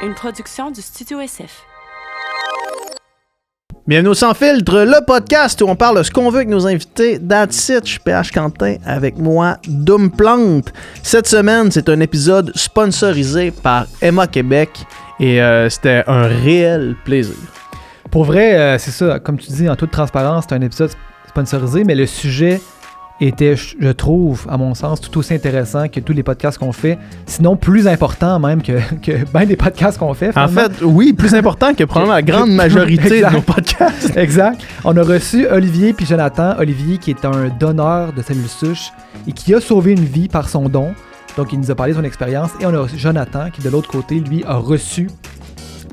une production du Studio SF. Bienvenue au Sans Filtre, le podcast où on parle de ce qu'on veut avec nos invités. That's it, je suis PH Quentin, avec moi, Doom Plante. Cette semaine, c'est un épisode sponsorisé par Emma Québec et c'était un réel plaisir. Pour vrai, c'est ça, comme tu dis, en toute transparence, c'est un épisode sponsorisé, mais le sujet était, je trouve, à mon sens, tout aussi intéressant que tous les podcasts qu'on fait, sinon plus important même que bien des podcasts qu'on fait. Finalement. En fait, oui, plus important que probablement la grande majorité de nos podcasts. Exact. On a reçu Olivier puis Jonathan. Olivier qui est un donneur de cellules souches et qui a sauvé une vie par son don. Donc, il nous a parlé de son expérience. Et on a reçu Jonathan qui, de l'autre côté, lui, a reçu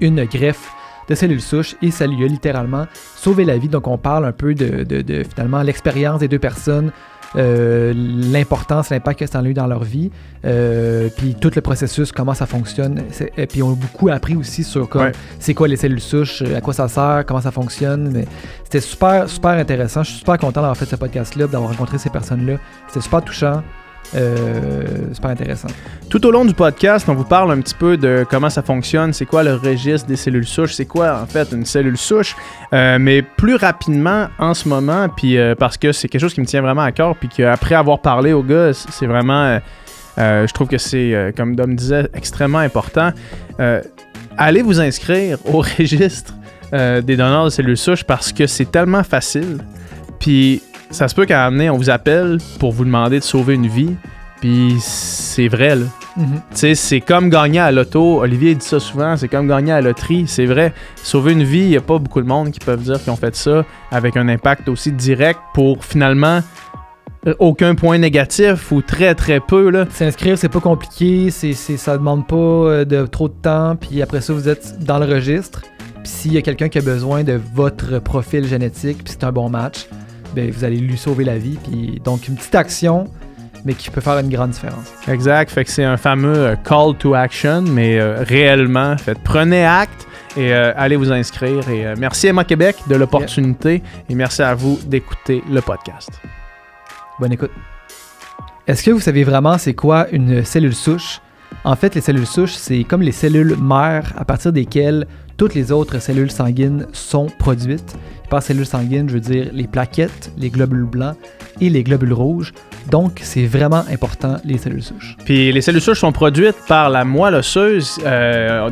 une greffe de cellules souches et ça lui a littéralement sauvé la vie. Donc, on parle un peu de finalement l'expérience des deux personnes, l'importance, l'impact que ça a eu dans leur vie, puis tout le processus, comment ça fonctionne. Et puis on a beaucoup appris aussi sur c'est quoi les cellules souches, à quoi ça sert, comment ça fonctionne. Mais c'était super, super intéressant. Je suis super content d'avoir fait ce podcast-là, d'avoir rencontré ces personnes-là. C'était super touchant. Super intéressant. Tout au long du podcast, on vous parle un petit peu de comment ça fonctionne, c'est quoi le registre des cellules souches, c'est quoi en fait une cellule souche, mais plus rapidement en ce moment, puis parce que c'est quelque chose qui me tient vraiment à cœur, puis qu'après avoir parlé aux gars, c'est vraiment, je trouve que c'est, comme Dom disait, extrêmement important. Allez vous inscrire au registre des donneurs de cellules souches parce que c'est tellement facile, puis ça se peut qu'à un moment donné, on vous appelle pour vous demander de sauver une vie, puis c'est vrai, là. Tu sais, c'est comme gagner à l'auto. Olivier dit ça souvent, c'est comme gagner à la loterie. C'est vrai. Sauver une vie, il n'y a pas beaucoup de monde qui peuvent dire qu'ils ont fait ça avec un impact aussi direct pour finalement aucun point négatif ou très très peu, là. S'inscrire, c'est pas compliqué, ça demande pas de trop de temps, puis après ça, vous êtes dans le registre. Puis s'il y a quelqu'un qui a besoin de votre profil génétique, puis c'est un bon match, ben, vous allez lui sauver la vie. Puis donc, une petite action, mais qui peut faire une grande différence. Exact. Fait que c'est un fameux call to action, mais réellement, prenez acte et allez vous inscrire. Et merci Emma Québec de l'opportunité et merci à vous d'écouter le podcast. Bonne écoute. Est-ce que vous savez vraiment c'est quoi une cellule souche? En fait, les cellules souches, c'est comme les cellules mères à partir desquelles toutes les autres cellules sanguines sont produites. Par cellules sanguines, je veux dire les plaquettes, les globules blancs et les globules rouges. Donc, c'est vraiment important, les cellules souches. Puis les cellules souches sont produites par la moelle osseuse.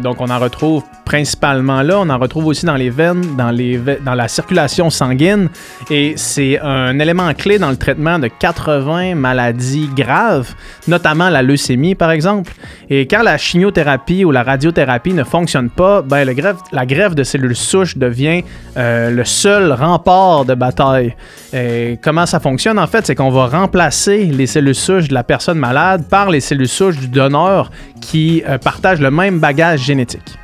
Donc, on en retrouve principalement là. On en retrouve aussi dans les veines, dans la circulation sanguine. Et c'est un élément clé dans le traitement de 80 maladies graves, notamment la leucémie, par exemple. Et quand la chimiothérapie ou la radiothérapie ne fonctionne pas, ben, la greffe de cellules souches devient le seul rempart de bataille. Et comment ça fonctionne, en fait, c'est qu'on va remplacer les cellules souches de la personne malade par les cellules souches du donneur qui partagent le même bagage génétique.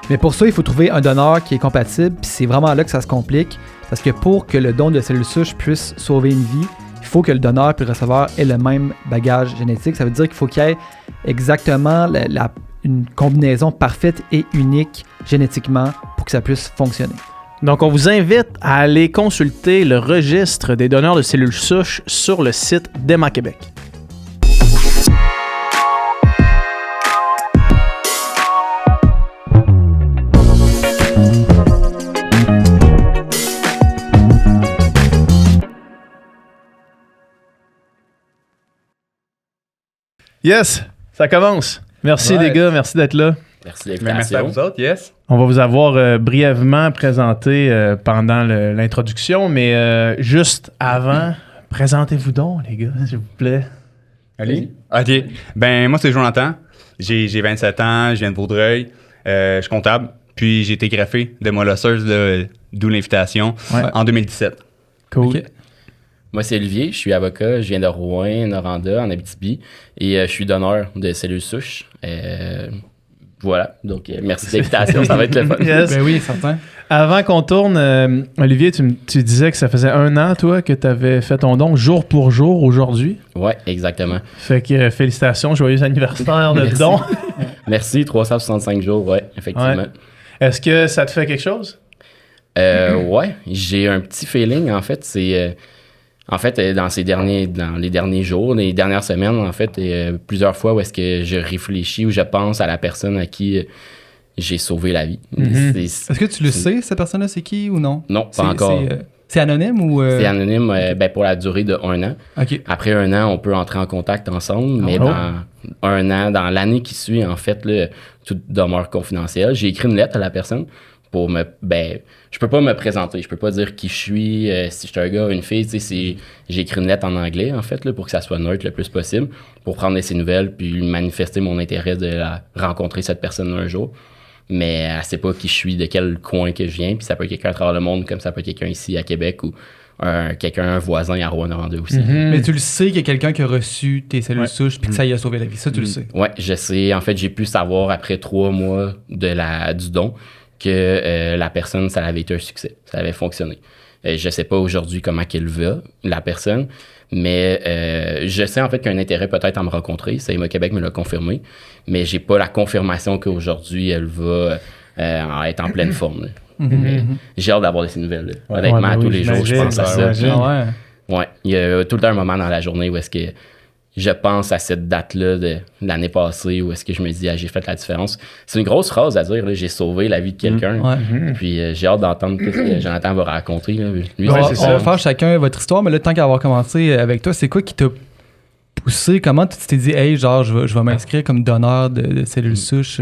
Mais pour ça, il faut trouver un donneur qui est compatible, puis c'est vraiment là que ça se complique, parce que pour que le don de cellules souches puisse sauver une vie, il faut que le donneur puis le receveur aient le même bagage génétique. Ça veut dire qu'il faut qu'il y ait exactement une combinaison parfaite et unique génétiquement pour que ça puisse fonctionner. Donc, on vous invite à aller consulter le registre des donneurs de cellules souches sur le site d'Emma Québec. Yes, ça commence. Merci les gars, merci d'être là. Merci d'invitation. Merci à vous autres, yes. On va vous avoir brièvement présenté pendant l'introduction, mais juste avant, présentez-vous donc, les gars, s'il vous plaît. Allez. OK. Ben, moi, c'est Jonathan. J'ai 27 ans, je viens de Vaudreuil. Je suis comptable. Puis, j'ai été greffé de moelle osseuse, d'où l'invitation, en 2017. Cool. Okay. Moi, c'est Olivier. Je suis avocat. Je viens de Rouen, Noranda, en Abitibi. Et je suis donneur de cellules souches. Voilà. Donc, merci de l'invitation. Ça va être le fun. Yes. Ben oui, certain. Avant qu'on tourne, Olivier, tu disais que ça faisait 1 an, toi, que tu avais fait ton don jour pour jour aujourd'hui. Oui, exactement. Fait que félicitations, joyeux anniversaire de don. Merci, 365 jours, oui, effectivement. Ouais. Est-ce que ça te fait quelque chose? Ouais, j'ai un petit feeling, en fait. C'est... En fait, dans les derniers jours, les dernières semaines, en fait, plusieurs fois où est-ce que je réfléchis ou je pense à la personne à qui j'ai sauvé la vie. Est-ce que tu le sais, cette personne-là, c'est qui ou non? Non, pas encore. C'est anonyme ou... C'est anonyme pour la durée de 1 an. OK. Après 1 an, on peut entrer en contact ensemble, mais dans 1 an, dans l'année qui suit, en fait, là, tout demeure confidentiel. J'ai écrit une lettre à la personne pour je peux pas me présenter, je peux pas dire qui je suis, si je suis un gars ou une fille, j'ai écrit une lettre en anglais, en fait, là, pour que ça soit neutre le plus possible, pour prendre de ses nouvelles, puis manifester mon intérêt de rencontrer cette personne un jour. Mais elle sait pas qui je suis, de quel coin que je viens, puis ça peut être quelqu'un à travers le monde, comme ça peut être quelqu'un ici à Québec ou un voisin à Rouen-Noranda aussi. Mais tu le sais qu'il y a quelqu'un qui a reçu tes cellules souches puis que ça y a sauvé la vie. Ça, tu le sais. Ouais, je sais. En fait, j'ai pu savoir après 3 mois du don que la personne, ça avait été un succès. Ça avait fonctionné. Je sais pas aujourd'hui comment qu'elle va, la personne, mais je sais en fait qu'il y a un intérêt peut-être à me rencontrer. CIMA Québec me l'a confirmé, mais j'ai pas la confirmation qu'aujourd'hui, elle va être en pleine forme. J'ai hâte d'avoir de ces nouvelles. Honnêtement, tous les jours, je pense à ça. Ouais, il y a tout le temps un moment dans la journée où est-ce que je pense à cette date-là de l'année passée où est-ce que je me dis, j'ai fait la différence. C'est une grosse phrase à dire, là, j'ai sauvé la vie de quelqu'un. Puis j'ai hâte d'entendre ce que Jonathan va raconter. Là. Lui, on va faire chacun votre histoire, mais là, tant qu'à avoir commencé avec toi, c'est quoi qui t'a poussé? Comment tu t'es dit, hey, genre, je vais m'inscrire comme donneur de cellules souches?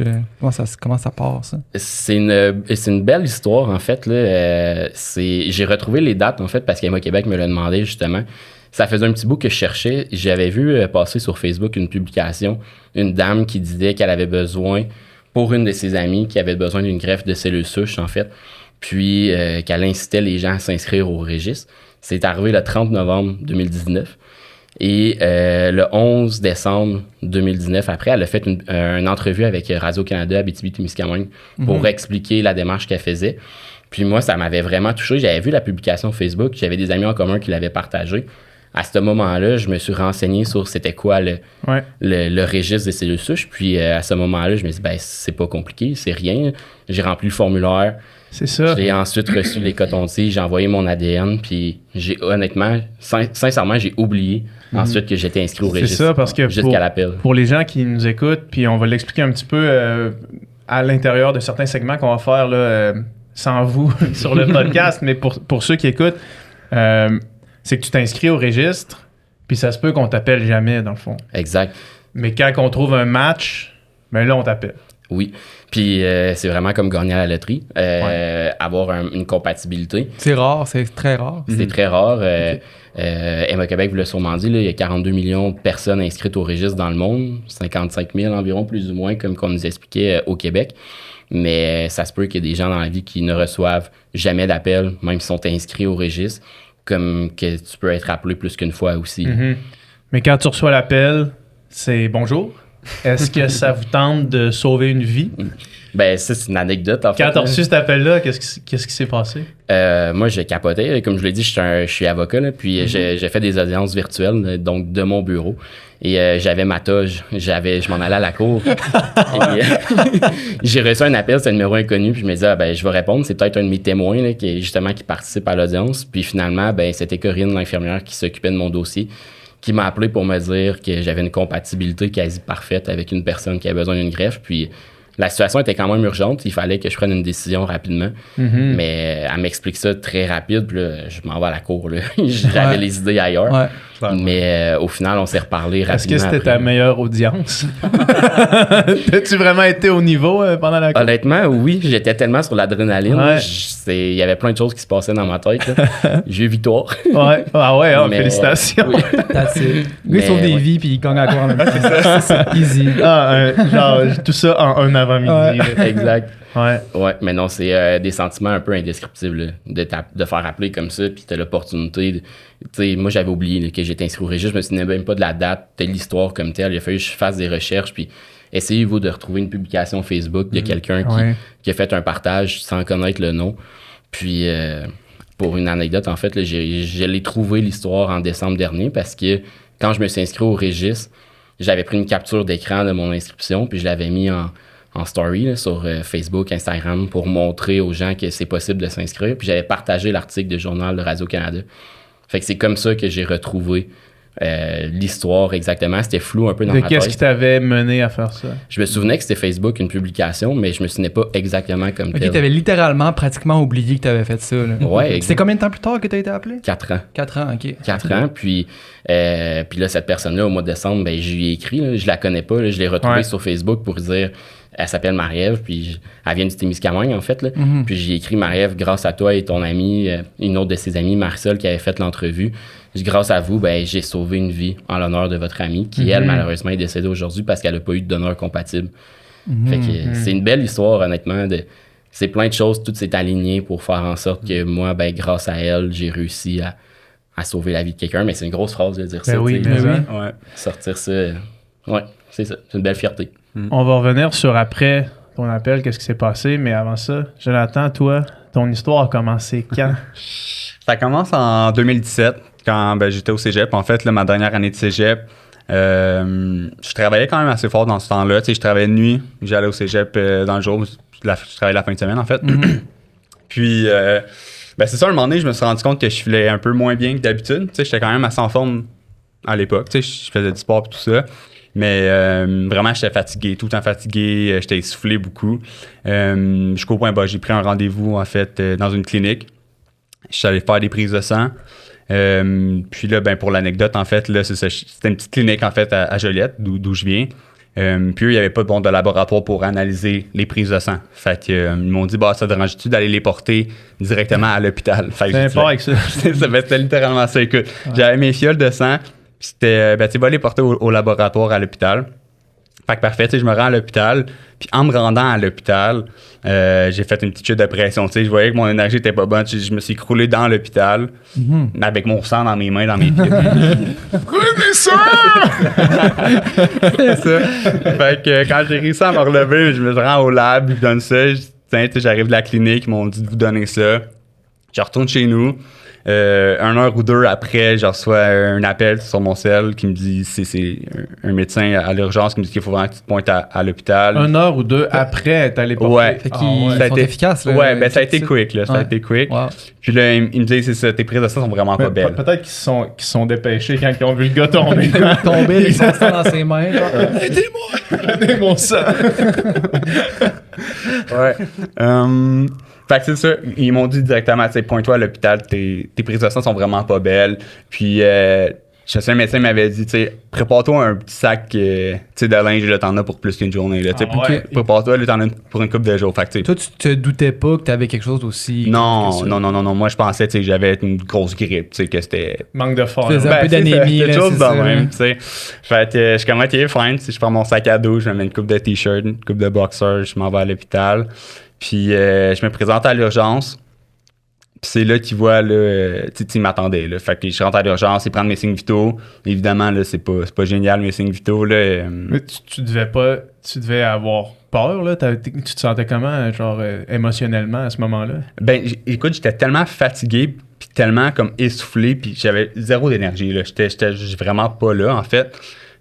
Comment ça part, ça? C'est une belle histoire, en fait. Là. J'ai retrouvé les dates, en fait, parce qu'Emma Québec me l'a demandé, justement. Ça faisait un petit bout que je cherchais. J'avais vu passer sur Facebook une publication, une dame qui disait qu'elle avait besoin, pour une de ses amies, qui avait besoin d'une greffe de cellules souches, en fait, puis qu'elle incitait les gens à s'inscrire au registre. C'est arrivé le 30 novembre 2019. Et le 11 décembre 2019, après, elle a fait une entrevue avec Radio-Canada Abitibi-Témiscamingue pour expliquer la démarche qu'elle faisait. Puis moi, ça m'avait vraiment touché. J'avais vu la publication Facebook. J'avais des amis en commun qui l'avaient partagée. À ce moment-là, je me suis renseigné sur c'était quoi le registre des cellules souches. Puis à ce moment-là, je me suis dit, c'est pas compliqué, c'est rien. J'ai rempli le formulaire. C'est ça. J'ai ensuite reçu les cotons-tiges, j'ai envoyé mon ADN, puis honnêtement, sincèrement, j'ai oublié ensuite que j'étais inscrit au registre. C'est ça, parce que jusqu'à l'appel. Pour les gens qui nous écoutent, puis on va l'expliquer un petit peu à l'intérieur de certains segments qu'on va faire là, sans vous sur le podcast, mais pour ceux qui écoutent, c'est que tu t'inscris au registre, puis ça se peut qu'on t'appelle jamais, dans le fond. Exact. Mais quand on trouve un match, là, on t'appelle. Oui. Puis c'est vraiment comme gagner à la loterie, avoir une compatibilité. C'est rare, c'est très rare. C'est très rare. Emma Québec vous l'a sûrement dit, là, il y a 42 millions de personnes inscrites au registre dans le monde, 55 000 environ, plus ou moins, comme qu'on nous expliquait au Québec. Mais ça se peut qu'il y ait des gens dans la vie qui ne reçoivent jamais d'appel, même s'ils sont inscrits au registre, comme que tu peux être appelé plus qu'une fois aussi. Mais quand tu reçois l'appel, c'est bonjour. Est-ce que ça vous tente de sauver une vie? Ça, c'est une anecdote, en fait. Quand tu as reçu cet appel-là, qu'est-ce qui s'est passé? Moi, j'ai capoté. Comme je l'ai dit, je suis avocat, là, puis j'ai fait des audiences virtuelles, donc de mon bureau. Et j'avais ma toge. Je m'en allais à la cour. Et, j'ai reçu un appel, c'est un numéro inconnu, puis je me disais, je vais répondre. C'est peut-être un de mes témoins là, qui participe à l'audience. Puis finalement, c'était Corinne, l'infirmière, qui s'occupait de mon dossier, qui m'a appelé pour me dire que j'avais une compatibilité quasi parfaite avec une personne qui avait besoin d'une greffe. Puis la situation était quand même urgente. Il fallait que je prenne une décision rapidement. Mais elle m'explique ça très rapide. Puis là, je m'en vais à la cour. Là. J'avais les idées ailleurs. Ouais. Mais au final, on s'est reparlé rapidement. Est-ce que c'était après. ta meilleure audience? T'as-tu vraiment été au niveau pendant la cour? Honnêtement, oui. J'étais tellement sur l'adrénaline. Ouais. Il y avait plein de choses qui se passaient dans ma tête. Là. J'ai eu victoire. Ouais. Ah ouais, Mais, félicitations. oui. That's it. Mais, Lui, il sauve des vies puis il gagne à quoi en même temps. C'est easy. Genre, tout ça en un avant-midi. Ouais. là. Exact. Ouais. Mais non, c'est des sentiments un peu indescriptibles là, de faire appeler comme ça, puis t'as l'opportunité. Moi, j'avais oublié là, que j'étais inscrit au registre, je me souvenais même pas de la date, de l'histoire comme telle. Il a fallu que je fasse des recherches, puis essayez-vous de retrouver une publication Facebook de quelqu'un qui a fait un partage sans connaître le nom. Puis, pour une anecdote, en fait, là, je l'ai trouvé l'histoire en décembre dernier parce que quand je me suis inscrit au registre, j'avais pris une capture d'écran de mon inscription, puis je l'avais mis en story là, sur Facebook, Instagram, pour montrer aux gens que c'est possible de s'inscrire. Puis j'avais partagé l'article du journal de Radio-Canada. Fait que c'est comme ça que j'ai retrouvé l'histoire exactement. C'était flou un peu dans De ma qu'est-ce qui tête. t'avait mené à faire ça? Je me souvenais que c'était Facebook, une publication, mais je me souvenais pas exactement comme Ok, tel. t'avais littéralement pratiquement oublié que t'avais fait ça. Là. Ouais, C'était combien de temps plus tard que t'as été appelé? 4 ans. 4 ans, ok. 4 ans, puis là, cette personne-là, au mois de décembre, ben, je lui ai écrit, là, je la connais pas, là, je l'ai retrouvée Ouais. sur Facebook pour dire, elle s'appelle Marie-Ève, puis elle vient du Témiscamingue, en fait, là. Puis j'ai écrit, Marie-Ève, grâce à toi et ton amie, une autre de ses amies, Marisol, qui avait fait l'entrevue, grâce à vous, ben, j'ai sauvé une vie en l'honneur de votre amie, qui, elle, malheureusement, est décédée aujourd'hui parce qu'elle a pas eu de donneur compatible. Fait que c'est une belle histoire, honnêtement, c'est plein de choses, tout s'est aligné pour faire en sorte que moi, ben, grâce à elle, j'ai réussi à sauver la vie de quelqu'un. Mais c'est une grosse phrase de dire ça. oui, tu sais. mais oui. Ouais. Sortir ça, ouais, c'est ça. C'est une belle fierté. On va revenir sur après ton appel, qu'est-ce qui s'est passé, mais avant ça, Jonathan, toi, ton histoire a commencé quand? Ça commence en 2017, quand j'étais au cégep. En fait, là, ma dernière année de cégep, je travaillais quand même assez fort dans ce temps-là. Tu sais, je travaillais de nuit, j'allais au cégep dans le jour, je travaillais la fin de semaine, en fait. Puis, c'est ça, un moment donné, je me suis rendu compte que je filais un peu moins bien que d'habitude. Tu sais, j'étais quand même assez en forme à l'époque. Tu sais, je faisais du sport et tout ça. Mais vraiment, j'étais fatigué, tout le temps fatigué. J'étais essoufflé beaucoup. Jusqu'au point, j'ai pris un rendez-vous, en fait, dans une clinique. Je suis allé faire des prises de sang. Puis là, pour l'anecdote, en fait, là, c'est ça, c'était une petite clinique, en fait, à Joliette, d'où je viens. Puis eux, il n'y avait pas de laboratoire pour analyser les prises de sang. Fait que, ils m'ont dit, ça te dérange-tu d'aller les porter directement à l'hôpital? Fait que C'est j'ai dit, fort avec ça. c'était littéralement ça. Écoute, j'avais mes fioles de sang, puis c'était, tu vas les porter au laboratoire à l'hôpital. Fait que parfait, tu sais, je me rends à l'hôpital. Puis en me rendant à l'hôpital, j'ai fait une petite chute de pression. Tu sais, je voyais que mon énergie était pas bonne. Je me suis écroulé dans l'hôpital avec mon sang dans mes mains, dans mes pieds. Prenez ça! C'est ça. Fait que quand j'ai réussi à me relever, je me rends au lab, je donne ça. Je dis, tiens, tu sais, j'arrive de la clinique, ils m'ont dit de vous donner ça. Je retourne chez nous. 1 heure ou 2 après, je reçois un appel sur mon cell qui me dit, c'est un médecin à l'urgence qui me dit qu'il faut vraiment que tu te pointes à l'hôpital. 1 heure ou 2 après, t'es allé porter. Ouais. Fait Ah qu'ils ouais. Ça a sont été- efficaces. Là, Ouais, ça a été quick, là. Ça a Ouais. été quick. Wow. Puis là, il me dit, c'est ça, tes prises de sang sont vraiment pas belles. Peut-être qu'ils se sont dépêchés quand ils ont vu le gars tomber. Tombé, ils sont dans ses mains. Genre. Aidez mon sang. Ouais. Fait que c'est ça, ils m'ont dit directement, tu sais, pointe-toi à l'hôpital, tes prises de sang sont vraiment pas belles. Puis, je sais, le médecin m'avait dit, tu sais, prépare-toi un petit sac tu sais, de linge, là, t'en as pour plus qu'une journée. Là, tu sais, Ah ouais. Prépare-toi, là, t'en as pour une couple de jours. Fait que, tu sais, Toi, tu te doutais pas que t'avais quelque chose d'aussi. non, que ça. non. Moi, je pensais, tu sais, que j'avais une grosse grippe, tu sais, que c'était. Manque de force. Tu faisais un peu c'est ça, d'anémie, quelque là, chose c'est de ça, même, là. tu sais. Fait que je suis comme, ok, fine, tu sais, je prends mon sac à dos, je me mets une coupe de t-shirt, une coupe de boxer, je m'en vais à l'hôpital. Puis, je me présente à l'urgence. Puis c'est là qu'ils voient, là, tu sais, ils m'attendaient, là. Fait que je rentre à l'urgence, ils prennent mes signes vitaux. Évidemment, là, c'est pas génial, mes signes vitaux, là. Mais tu devais avoir peur, là. Tu te sentais comment, genre, émotionnellement à ce moment-là? Écoute, j'étais tellement fatigué, puis tellement comme essoufflé, puis j'avais zéro d'énergie, là. J'étais vraiment pas là, en fait.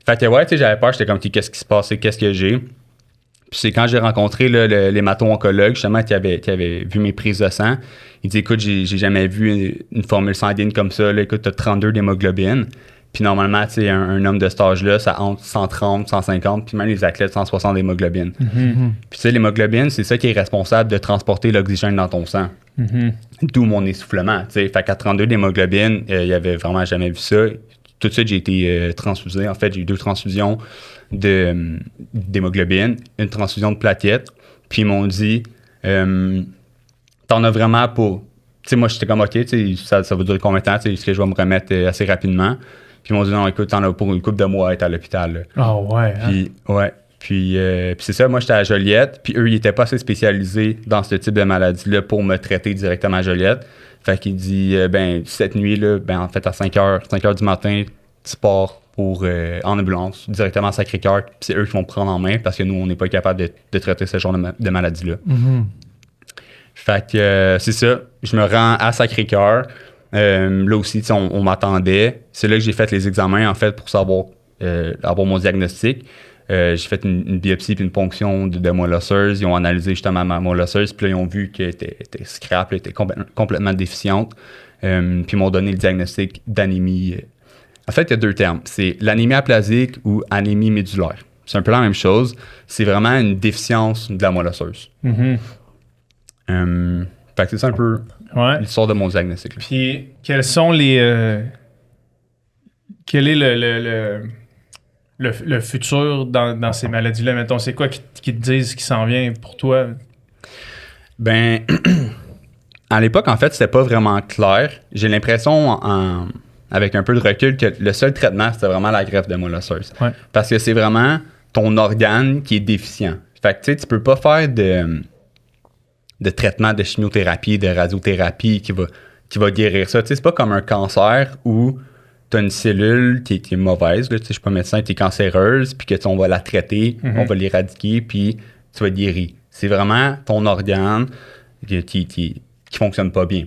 Fait que, ouais, tu sais, j'avais peur, j'étais comme, qu'est-ce qui se passait, qu'est-ce que j'ai? Puis c'est quand j'ai rencontré là, l'hémato-oncologue, justement, qui avait vu mes prises de sang. Il dit, écoute, j'ai jamais vu une formule sanguine comme ça. Là. Écoute, tu as 32 d'hémoglobine. Puis normalement, tu sais, un homme de cet âge-là, ça entre 130, 150, puis même les athlètes, 160 d'hémoglobine. Puis tu sais, l'hémoglobine, c'est ça qui est responsable de transporter l'oxygène dans ton sang. D'où mon essoufflement. Tu sais, fait qu'à 32 d'hémoglobine, il y avait vraiment jamais vu ça. Tout de suite, j'ai été transfusé. En fait, j'ai eu 2 transfusions d'hémoglobine, une transfusion de plaquettes. Puis ils m'ont dit, t'en as vraiment pour... Tu sais, moi, j'étais comme, OK, tu sais, ça va durer combien de temps? Tu sais, est-ce que je vais me remettre assez rapidement? Puis ils m'ont dit, non, écoute, t'en as pour une couple de mois à être à l'hôpital. Là. Ah ouais. Hein? Puis, ouais. Puis c'est ça, moi, j'étais à Joliette. Puis eux, ils n'étaient pas assez spécialisés dans ce type de maladie-là pour me traiter directement à Joliette. Fait qu'il dit, cette nuit-là, en fait, à 5 heures du matin, tu pars en ambulance, directement à Sacré-Cœur. Puis c'est eux qui vont me prendre en main parce que nous, on n'est pas capable de traiter ce genre de maladie-là. Fait que c'est ça. Je me rends à Sacré-Cœur. Là aussi, on m'attendait. C'est là que j'ai fait les examens, en fait, pour savoir avoir mon diagnostic. J'ai fait une biopsie puis une ponction de moelle osseuse. Ils ont analysé justement ma moelle osseuse. Puis là, ils ont vu qu'elle était scrap, elle était complètement déficiente. Puis ils m'ont donné le diagnostic d'anémie En fait, il y a 2 termes. C'est l'anémie aplasique ou anémie médulaire. C'est un peu la même chose. C'est vraiment une déficience de la moelle osseuse. Mhm. Fait que c'est ça un peu Ouais. l'histoire de mon diagnostic. Là. Puis, quels sont les. Quel est le futur dans ces maladies-là? Mettons, c'est quoi qui te disent qui s'en vient pour toi? Ben, à l'époque, en fait, c'était pas vraiment clair. J'ai l'impression, avec un peu de recul, que le seul traitement, c'était vraiment la greffe de moelle osseuse. Ouais. Parce que c'est vraiment ton organe qui est déficient. Fait que, tu sais, tu peux pas faire de traitement de chimiothérapie, de radiothérapie qui va guérir ça. Tu sais, c'est pas comme un cancer où tu as une cellule qui est mauvaise, là, tu sais, je suis pas médecin, tu es cancéreuse, puis on va la traiter, on va l'éradiquer, puis tu vas être guéri. C'est vraiment ton organe qui fonctionne pas bien.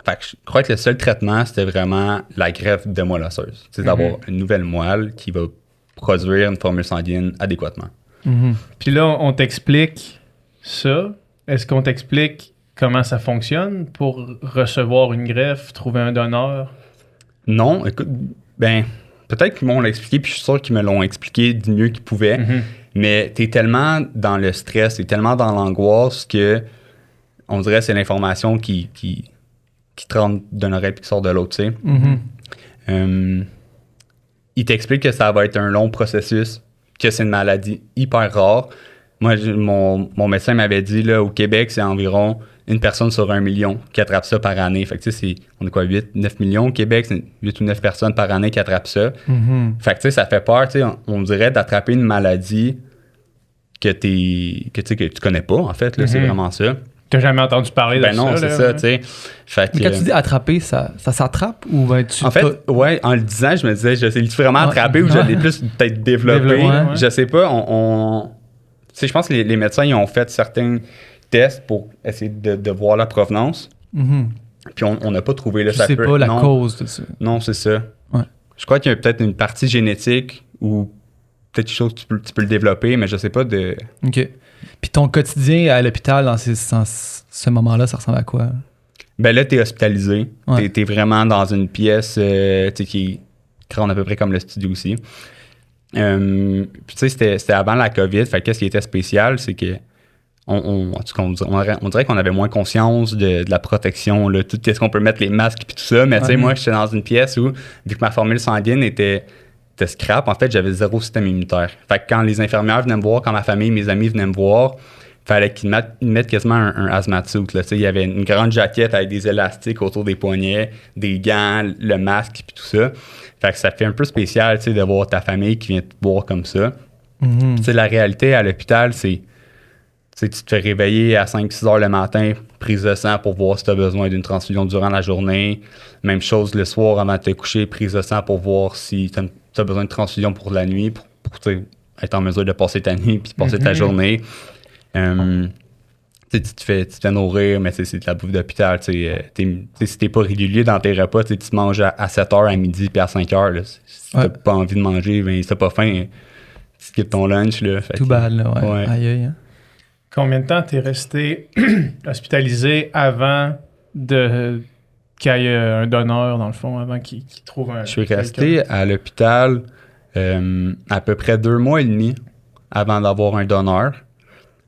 Fait que je crois que le seul traitement, c'était vraiment la greffe de moelle osseuse. C'est d'avoir une nouvelle moelle qui va produire une formule sanguine adéquatement. Puis là, on t'explique ça. Est-ce qu'on t'explique comment ça fonctionne pour recevoir une greffe, trouver un donneur? Non, écoute, ben, peut-être qu'ils m'ont l'expliqué, puis je suis sûr qu'ils me l'ont expliqué du mieux qu'ils pouvaient, mais t'es tellement dans le stress, t'es tellement dans l'angoisse que on dirait que c'est l'information qui te rentre d'une oreille et qui sort de l'autre, tu sais. Il t'explique que ça va être un long processus, que c'est une maladie hyper rare. Moi, mon médecin m'avait dit, là, au Québec, c'est environ une personne sur 1 million qui attrape ça par année. Fait que, tu sais, on est quoi, 9 millions au Québec? C'est 8 ou 9 personnes par année qui attrapent ça. Fait que, tu sais, ça fait peur, tu sais, on dirait d'attraper une maladie que tu connais pas, en fait, là, c'est vraiment ça. T'as jamais entendu parler de ça? Ben non, c'est ça, tu sais. Fait que, Mais quand tu dis attraper, ça s'attrape ou ben, tu en fait, ouais, en le disant, je me disais, je l'ai vraiment attrapé ou je l'ai plus peut-être développé. Développé, ouais. Je sais pas, tu sais, je pense que les médecins, ils ont fait certains tests pour essayer de voir la provenance. Puis on n'a pas trouvé. Là, je sais pas la cause de ça. Non, c'est ça. Ouais. Je crois qu'il y a peut-être une partie génétique ou peut-être quelque chose que tu peux le développer, mais je sais pas de... OK. Puis ton quotidien à l'hôpital dans ce moment-là, ça ressemble à quoi? Ben là, t'es hospitalisé. Ouais. T'es vraiment dans une pièce tu sais, qui est grande à peu près comme le studio aussi. Puis tu sais, c'était avant la COVID. Fait que qu'est-ce qui était spécial, c'est que on dirait qu'on avait moins conscience de la protection, là, tout ce qu'on peut mettre, les masques et tout ça. Mais tu sais, moi, j'étais dans une pièce où, vu que ma formule sanguine était scrap, en fait, j'avais 0 système immunitaire. Fait que quand les infirmières venaient me voir, quand ma famille, mes amis venaient me voir, fallait qu'ils mettent quasiment un hazmat suit. Là. Il y avait une grande jaquette avec des élastiques autour des poignets, des gants, le masque et tout ça. Fait que ça fait un peu spécial de voir ta famille qui vient te voir comme ça. La réalité à l'hôpital, c'est tu te fais réveiller à 5-6 heures le matin, prise de sang pour voir si tu as besoin d'une transfusion durant la journée. Même chose le soir avant de te coucher, prise de sang pour voir si tu as besoin de transfusion pour la nuit, pour être en mesure de passer ta nuit puis passer ta journée. Tu te fais nourrir, mais c'est de la bouffe d'hôpital. Si t'es pas régulier dans tes repas, tu manges à 7h, à midi puis à 5h. Là. Si t'as pas envie de manger, ben, si t'as pas faim, tu skippes ton lunch. Là. Tout bad, là, ouais. Aïe, aïe. Hein. Combien de temps t'es resté hospitalisé avant qu'il y ait un donneur, dans le fond, avant qu'il trouve un... Je suis resté à l'hôpital à peu près 2 mois et demi avant d'avoir un donneur.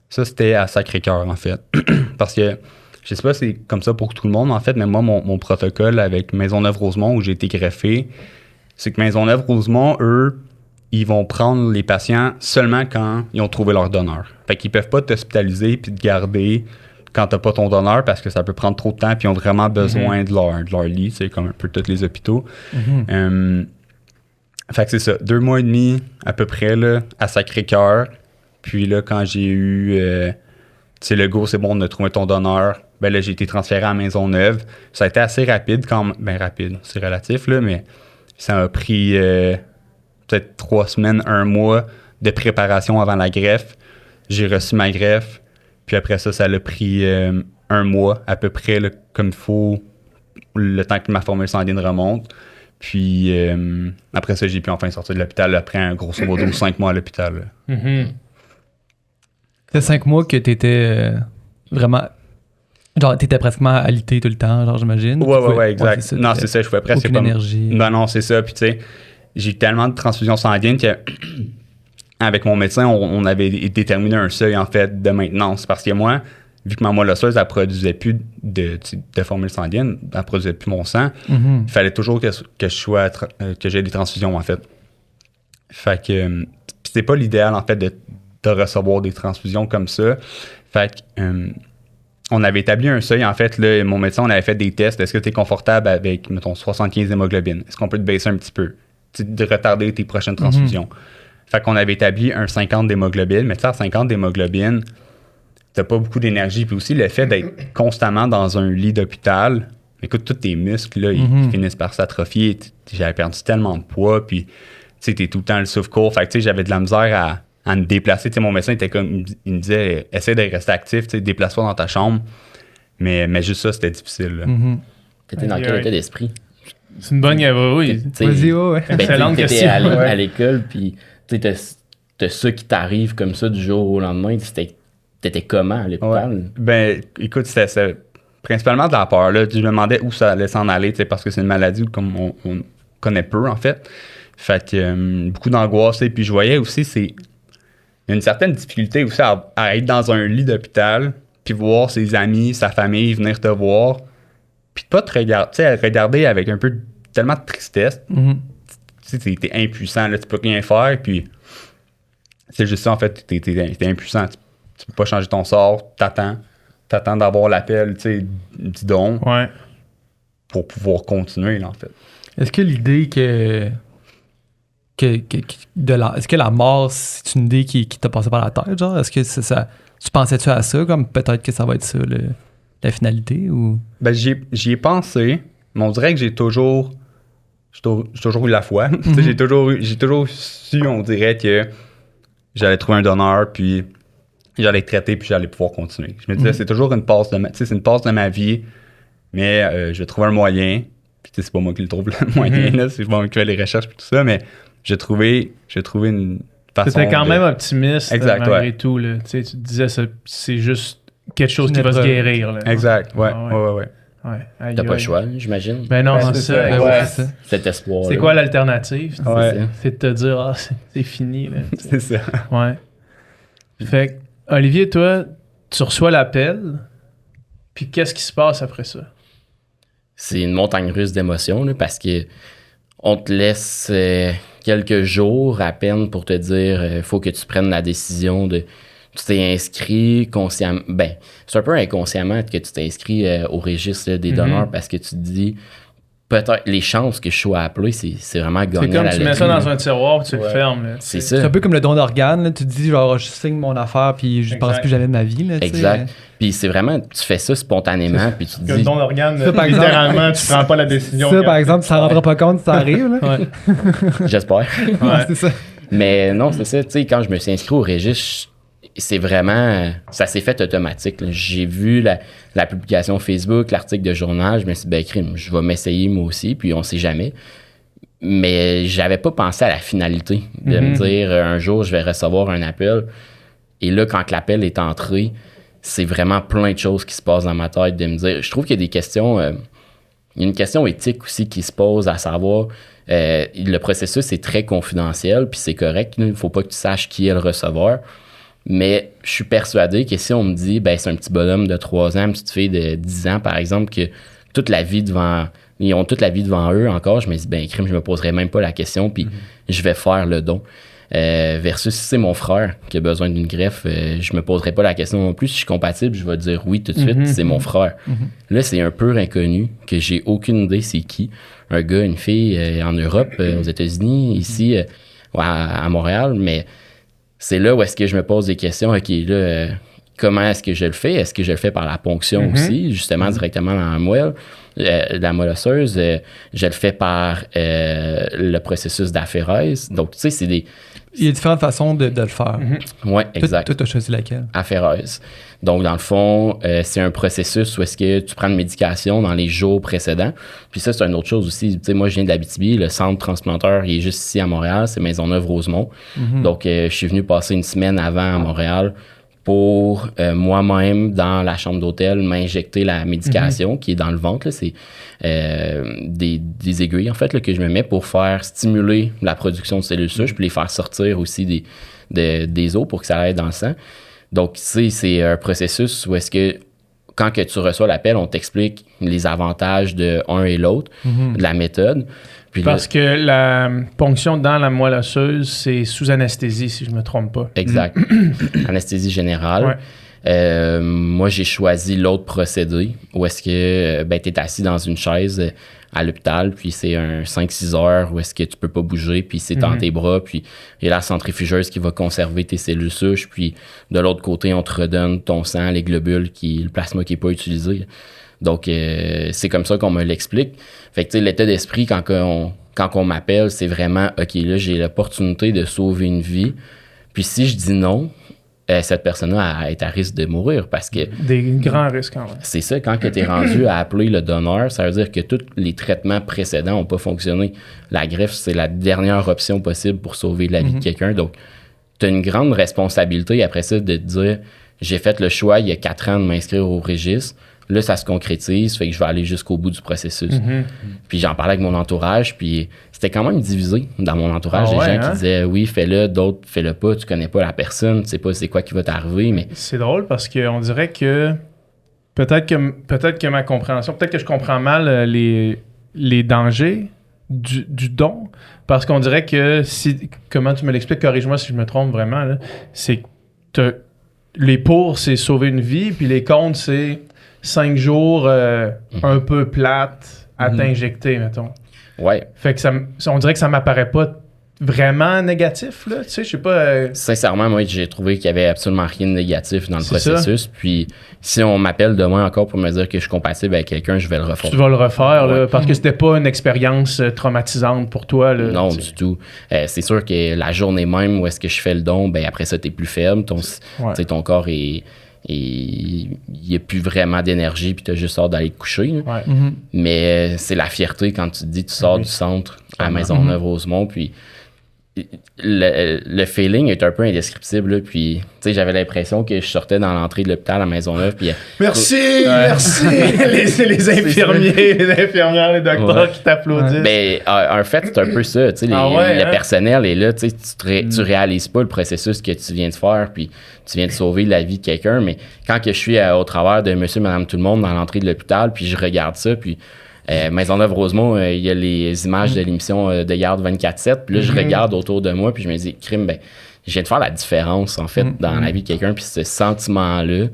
Ça, c'était à Sacré-Cœur, en fait. Parce que, je sais pas si c'est comme ça pour tout le monde, en fait, mais moi, mon protocole avec Maisonneuve-Rosemont, où j'ai été greffé, c'est que Maisonneuve-Rosemont, eux, ils vont prendre les patients seulement quand ils ont trouvé leur donneur. Fait qu'ils peuvent pas t'hospitaliser puis te garder quand t'as pas ton donneur parce que ça peut prendre trop de temps puis ils ont vraiment besoin de leur lit, c'est comme un peu tous les hôpitaux. Fait que c'est ça, 2 mois et demi à peu près là, à Sacré-Cœur. Puis là, quand j'ai eu le go, c'est bon, on a trouvé ton donneur, ben là, j'ai été transféré à Maisonneuve. Ça a été assez rapide quand même. Ben rapide, c'est relatif, là, mais ça m'a pris peut-être 3 semaines, 1 mois de préparation avant la greffe. J'ai reçu ma greffe, puis après ça l'a pris 1 mois à peu près, là, comme il faut, le temps que ma formule sanguine remonte. Puis après ça, j'ai pu enfin sortir de l'hôpital après grosso modo 5 mois à l'hôpital. C'était 5 mois que t'étais vraiment Genre, t'étais pratiquement alité tout le temps, genre, j'imagine. Ouais, exact. C'est ça, je pouvais presque aucune pas. énergie. Non, c'est ça. Puis, tu sais, j'ai eu tellement de transfusions sanguines que, avec mon médecin, on avait déterminé un seuil, en fait, de maintenance. Parce que moi, vu que ma moelle osseuse, elle produisait plus de formules sanguines, elle produisait plus mon sang, il fallait toujours que j'ai des transfusions, en fait. Fait que, pis c'est pas l'idéal, en fait, de recevoir des transfusions comme ça. Fait que, on avait établi un seuil, en fait, là, mon médecin, on avait fait des tests. Est-ce que tu es confortable avec, mettons, 75 d'hémoglobine? Est-ce qu'on peut te baisser un petit peu? De retarder tes prochaines transfusions. Fait qu'on avait établi un 50 d'hémoglobine, mais tu sais, à 50 d'hémoglobine, t'as pas beaucoup d'énergie. Puis aussi, le fait d'être constamment dans un lit d'hôpital, écoute, tous tes muscles, là, ils finissent par s'atrophier. J'avais perdu tellement de poids, puis tu sais, t'es tout le temps le souffle-court. Fait que tu sais, j'avais de la misère à me déplacer. Tu sais, mon médecin était comme, il me disait, essaie de rester actif, tu sais, déplace-toi dans ta chambre. Mais juste ça, c'était difficile. Là. T'étais dans quel état d'esprit? C'est une bonne oui. Vas-y, ouais. Ben, Excellente t'étais question. à l'école, puis tu sais, t'as ça qui t'arrive comme ça du jour au lendemain. T'étais comment à l'hôpital? Ouais. Ben, écoute, c'était principalement de la peur. Là. Je me demandais où ça allait s'en aller, parce que c'est une maladie comme on connaît peu, en fait. Fait que beaucoup d'angoisse. Et puis je voyais aussi, il y a une certaine difficulté aussi à être dans un lit d'hôpital, puis voir ses amis, sa famille venir te voir, puis de pas te regarder avec un peu tellement de tristesse. Tu sais, t'es impuissant, là, tu peux rien faire, puis c'est juste ça, en fait, t'es impuissant. Tu peux pas changer ton sort, t'attends d'avoir l'appel, tu sais, dis donc, pour pouvoir continuer, là, en fait. Est-ce que l'idée est-ce que la mort, c'est une idée qui t'a passé par la tête, genre? Est-ce que ça tu pensais-tu à ça, comme peut-être que ça va être ça, la finalité, ou? Ben, j'y ai pensé, mais on dirait que j'ai toujours eu la foi. J'ai toujours su, on dirait, que j'allais trouver un donneur, puis j'allais être traité, puis j'allais pouvoir continuer. Je me disais, c'est toujours une passe de ma vie, mais je vais trouver un moyen. Puis c'est pas moi qui le trouve le moyen, là, c'est pas moi qui fais les recherches et tout ça, mais j'ai trouvé une façon. C'était quand même optimiste, exact, malgré tout. Là. Tu te disais, c'est juste quelque chose qui va se guérir. Là. Exact, ouais. T'as pas le choix, j'imagine. Ben non, c'est ça. C'est ça. Cet espoir. C'est quoi l'alternative? Ouais. C'est de te dire, c'est fini. Là, c'est ça. Ouais. Fait que, Olivier, toi, tu reçois l'appel, puis qu'est-ce qui se passe après ça? C'est une montagne russe d'émotions, là, parce que on te laisse quelques jours à peine pour te dire faut que tu prennes la décision de. Tu t'es inscrit consciemment. Ben, c'est un peu inconsciemment que tu t'es inscrit au registre là, des donneurs parce que tu te dis peut-être les chances que je sois appelé, c'est vraiment gagné. C'est comme à la tu mets ça dans un tiroir et tu le fermes. Là, c'est C'est ça. un peu comme le don d'organes, là. Tu te dis, genre, je signe mon affaire, puis je pense plus jamais de ma vie, là, tu sais. Exact. Puis c'est vraiment, tu fais ça spontanément, puis tu te Que le dis. don d'organe, Ça, par exemple, littéralement, tu prends pas la décision. Ça, par exemple, tu t'en rendras pas compte si ça arrive, là. J'espère. Ouais. C'est ça. Mais non, c'est ça. Tu sais, quand je me suis inscrit au registre, c'est vraiment. Ça s'est fait automatique, là. J'ai vu la publication Facebook, l'article de journal. Je me suis dit, ben, crime, je vais m'essayer moi aussi, puis on sait jamais. Mais j'avais pas pensé à la finalité de me dire un jour, je vais recevoir un appel. Et là, quand l'appel est entré, c'est vraiment plein de choses qui se passent dans ma tête de me dire. Je trouve qu'il y a des questions. Il y a une question éthique aussi qui se pose, à savoir. Le processus est très confidentiel, puis c'est correct. Il ne faut pas que tu saches qui est le receveur. Mais je suis persuadé que si on me dit, ben c'est un petit bonhomme de 3 ans, une petite fille de 10 ans, par exemple, que ils ont toute la vie devant eux encore, je me dis, ben crime, je me poserai même pas la question, puis je vais faire le don. Versus si c'est mon frère qui a besoin d'une greffe, je me poserai pas la question non plus. Si je suis compatible, je vais dire oui tout de suite, c'est mon frère. Là, c'est un pur inconnu, que j'ai aucune idée c'est qui. Un gars, une fille en Europe, aux États-Unis, ici, à Montréal, mais c'est là où est-ce que je me pose des questions. OK, là, comment est-ce que je le fais? Est-ce que je le fais par la ponction aussi, justement, directement dans la moelle, la moelle osseuse? Je le fais par le processus d'aphérèse. Donc, tu sais, c'est des... Il y a différentes façons de le faire. Oui, exact. Toi, tu as choisi laquelle? Aphérèse. Donc, dans le fond, c'est un processus où est-ce que tu prends une médication dans les jours précédents. Puis ça, c'est une autre chose aussi. Tu sais, moi, je viens de l'Abitibi. Le centre transplanteur, il est juste ici à Montréal. C'est Maisonneuve-Rosemont. Donc, je suis venu passer une semaine avant à Montréal pour moi-même, dans la chambre d'hôtel, m'injecter la médication qui est dans le ventre. Là. C'est des aiguilles, en fait, là, que je me mets pour faire stimuler la production de cellules souches puis les faire sortir aussi des os pour que ça aille dans le sang. Donc, c'est un processus où est-ce que quand que tu reçois l'appel, on t'explique les avantages de un et l'autre, de la méthode. Puis Parce que la ponction dans la moelle osseuse, c'est sous anesthésie, si je ne me trompe pas. Exact. Anesthésie générale. Ouais. Moi, j'ai choisi l'autre procédé où est-ce que tu es assis dans une chaise à l'hôpital, puis c'est un 5-6 heures où est-ce que tu peux pas bouger, puis c'est dans tes bras, puis il y a la centrifugeuse qui va conserver tes cellules souches, puis de l'autre côté, on te redonne ton sang, les globules, le plasma qui n'est pas utilisé. Donc, c'est comme ça qu'on me l'explique. Fait que, tu sais, l'état d'esprit, quand on m'appelle, c'est vraiment, OK, là, j'ai l'opportunité de sauver une vie. Puis si je dis non, cette personne-là est à risque de mourir parce que... Des grands risques, quand même. C'est ça, quand tu es rendu à appeler le donneur, ça veut dire que tous les traitements précédents n'ont pas fonctionné. La greffe, c'est la dernière option possible pour sauver la vie de quelqu'un. Donc, tu as une grande responsabilité après ça de te dire, j'ai fait le choix il y a 4 ans de m'inscrire au registre. Là, ça se concrétise, fait que je vais aller jusqu'au bout du processus. Puis j'en parlais avec mon entourage, puis c'était quand même divisé dans mon entourage. Des gens qui disaient oui, fais-le, d'autres fais-le pas, tu connais pas la personne, tu sais pas c'est quoi qui va t'arriver. Mais c'est drôle parce qu'on dirait que peut-être que ma compréhension, peut-être que je comprends mal les dangers du don, parce qu'on dirait que comment tu me l'expliques, corrige-moi si je me trompe vraiment, là, c'est que les pour, c'est sauver une vie, puis les contre, c'est 5 jours un peu plates à t'injecter, mettons. Ouais. Fait que on dirait que ça m'apparaît pas vraiment négatif, là. Tu sais, je sais pas... Sincèrement, moi, j'ai trouvé qu'il y avait absolument rien de négatif dans le processus. Ça. Puis si on m'appelle demain encore pour me dire que je suis compatible avec quelqu'un, je vais le refaire. Tu vas le refaire, là, parce que c'était pas une expérience traumatisante pour toi, là. Non, du tout. C'est sûr que la journée même où est-ce que je fais le don, ben après ça, t'es plus faible. Ton corps il n'y a plus vraiment d'énergie, puis tu as juste hâte d'aller te coucher. Mais c'est la fierté quand tu te dis tu sors du centre à Maisonneuve-Rosemont, puis le feeling est un peu indescriptible. Là, puis j'avais l'impression que je sortais dans l'entrée de l'hôpital à Maisonneuve. Puis, merci! les infirmiers, les infirmières, les docteurs qui t'applaudissent. Ben, en fait, c'est un peu ça. Le personnel est là. Tu réalises pas le processus que tu viens de faire, puis tu viens de sauver la vie de quelqu'un. Mais quand que je suis au travers de monsieur, madame, tout le monde dans l'entrée de l'hôpital, puis je regarde ça, puis Maisonneuve-Rosemont, il y a les images de l'émission de Garde 24/7. Puis là, je regarde autour de moi, puis je me dis, crime, ben, je viens de faire la différence, en fait, dans la vie de quelqu'un. Puis ce sentiment-là,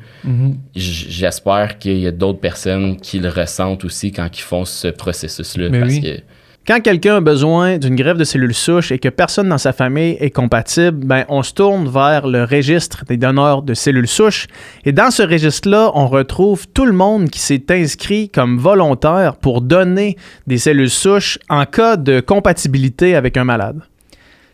j'espère qu'il y a d'autres personnes qui le ressentent aussi quand ils font ce processus-là. Parce que quand quelqu'un a besoin d'une greffe de cellules souches et que personne dans sa famille est compatible, ben on se tourne vers le registre des donneurs de cellules souches. Et dans ce registre-là, on retrouve tout le monde qui s'est inscrit comme volontaire pour donner des cellules souches en cas de compatibilité avec un malade.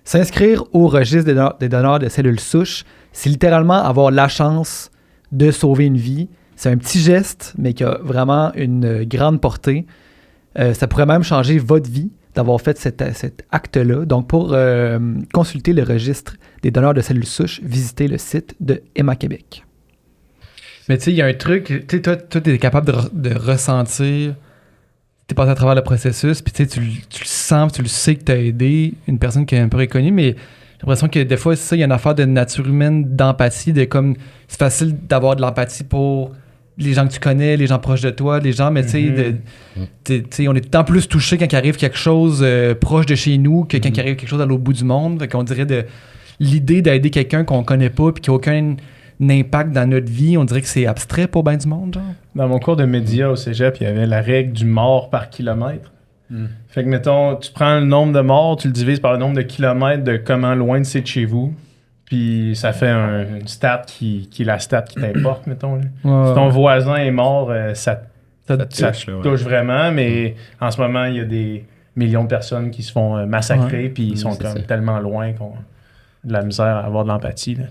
S'inscrire au registre des donneurs de cellules souches, c'est littéralement avoir la chance de sauver une vie. C'est un petit geste, mais qui a vraiment une grande portée. Ça pourrait même changer votre vie d'avoir fait cet acte-là. Donc, pour consulter le registre des donneurs de cellules souches, visitez le site de Héma-Québec. Mais tu sais, il y a un truc, tu sais, toi, tu es capable de ressentir, tu es passé à travers le processus, puis tu le sens, tu le sais que tu as aidé une personne qui est un peu reconnue, mais j'ai l'impression que des fois, c'est ça, il y a une affaire de nature humaine, d'empathie, c'est facile d'avoir de l'empathie pour les gens que tu connais, les gens proches de toi, les gens, mais tu sais, on est tout le temps plus touché quand il arrive quelque chose proche de chez nous que quand il arrive quelque chose à l'autre bout du monde. Fait qu'on dirait l'idée d'aider quelqu'un qu'on connaît pas puis qui n'a aucun impact dans notre vie, on dirait que c'est abstrait pour bien du monde, genre. Dans mon cours de médias au cégep, il y avait la règle du mort par kilomètre. Fait que, mettons, tu prends le nombre de morts, tu le divises par le nombre de kilomètres de comment loin c'est de chez vous. Puis ça fait une stat qui est la stat qui t'importe, mettons. Là. Si ton voisin est mort, ça touche vraiment, mais en ce moment, il y a des millions de personnes qui se font massacrer, puis ils sont comme tellement loin qu'on a de la misère à avoir de l'empathie. Là.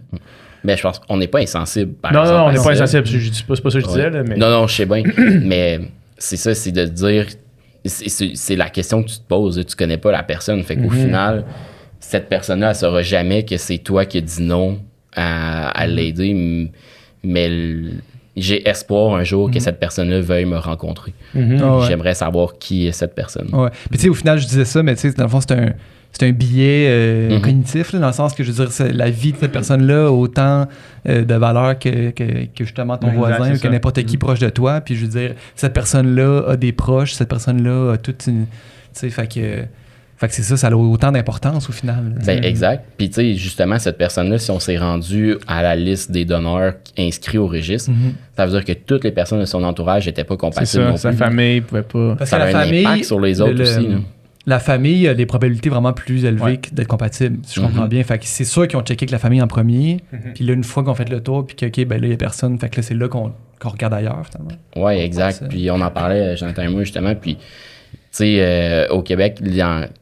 Ben, je pense qu'on n'est pas insensible. Non, on n'est pas insensible. C'est pas ça que je disais. Là, mais... Non, je sais bien. Mais c'est ça, c'est de dire... C'est la question que tu te poses. Tu connais pas la personne. Fait qu'au final... cette personne-là, elle ne saura jamais que c'est toi qui as dit non à l'aider, mais j'ai espoir un jour que cette personne-là veuille me rencontrer. Ah ouais. J'aimerais savoir qui est cette personne. Ouais. Puis tu sais, au final, je disais ça, mais tu sais, dans le fond, c'est un billet cognitif, là, dans le sens que je veux dire, c'est la vie de cette personne-là a autant de valeur que justement ton Exact, voisin ou c'est que ça. n'importe qui proche de toi. Puis je veux dire, cette personne-là a des proches, cette personne-là a toute une. Tu sais, fait que c'est ça a autant d'importance au final. Là. Ben, exact. Puis, tu sais, justement, cette personne-là, si on s'est rendu à la liste des donneurs inscrits au registre, ça veut dire que toutes les personnes de son entourage n'étaient pas C'est compatibles ça, non sa plus. famille pouvait pas. Parce Ça que a la un famille, impact sur les autres aussi. Là. La famille a des probabilités vraiment plus élevées Ouais. d'être compatibles, si je comprends bien. Fait que c'est sûr qu'ils ont checké avec la famille en premier. Puis là, une fois qu'on fait le tour, puis que, OK, ben là, il n'y a personne. Fait que là, c'est là qu'on regarde ailleurs, finalement. Oui, exact. Ça. Puis on en parlait, Jonathan et moi, justement. Puis, tu sais, au Québec,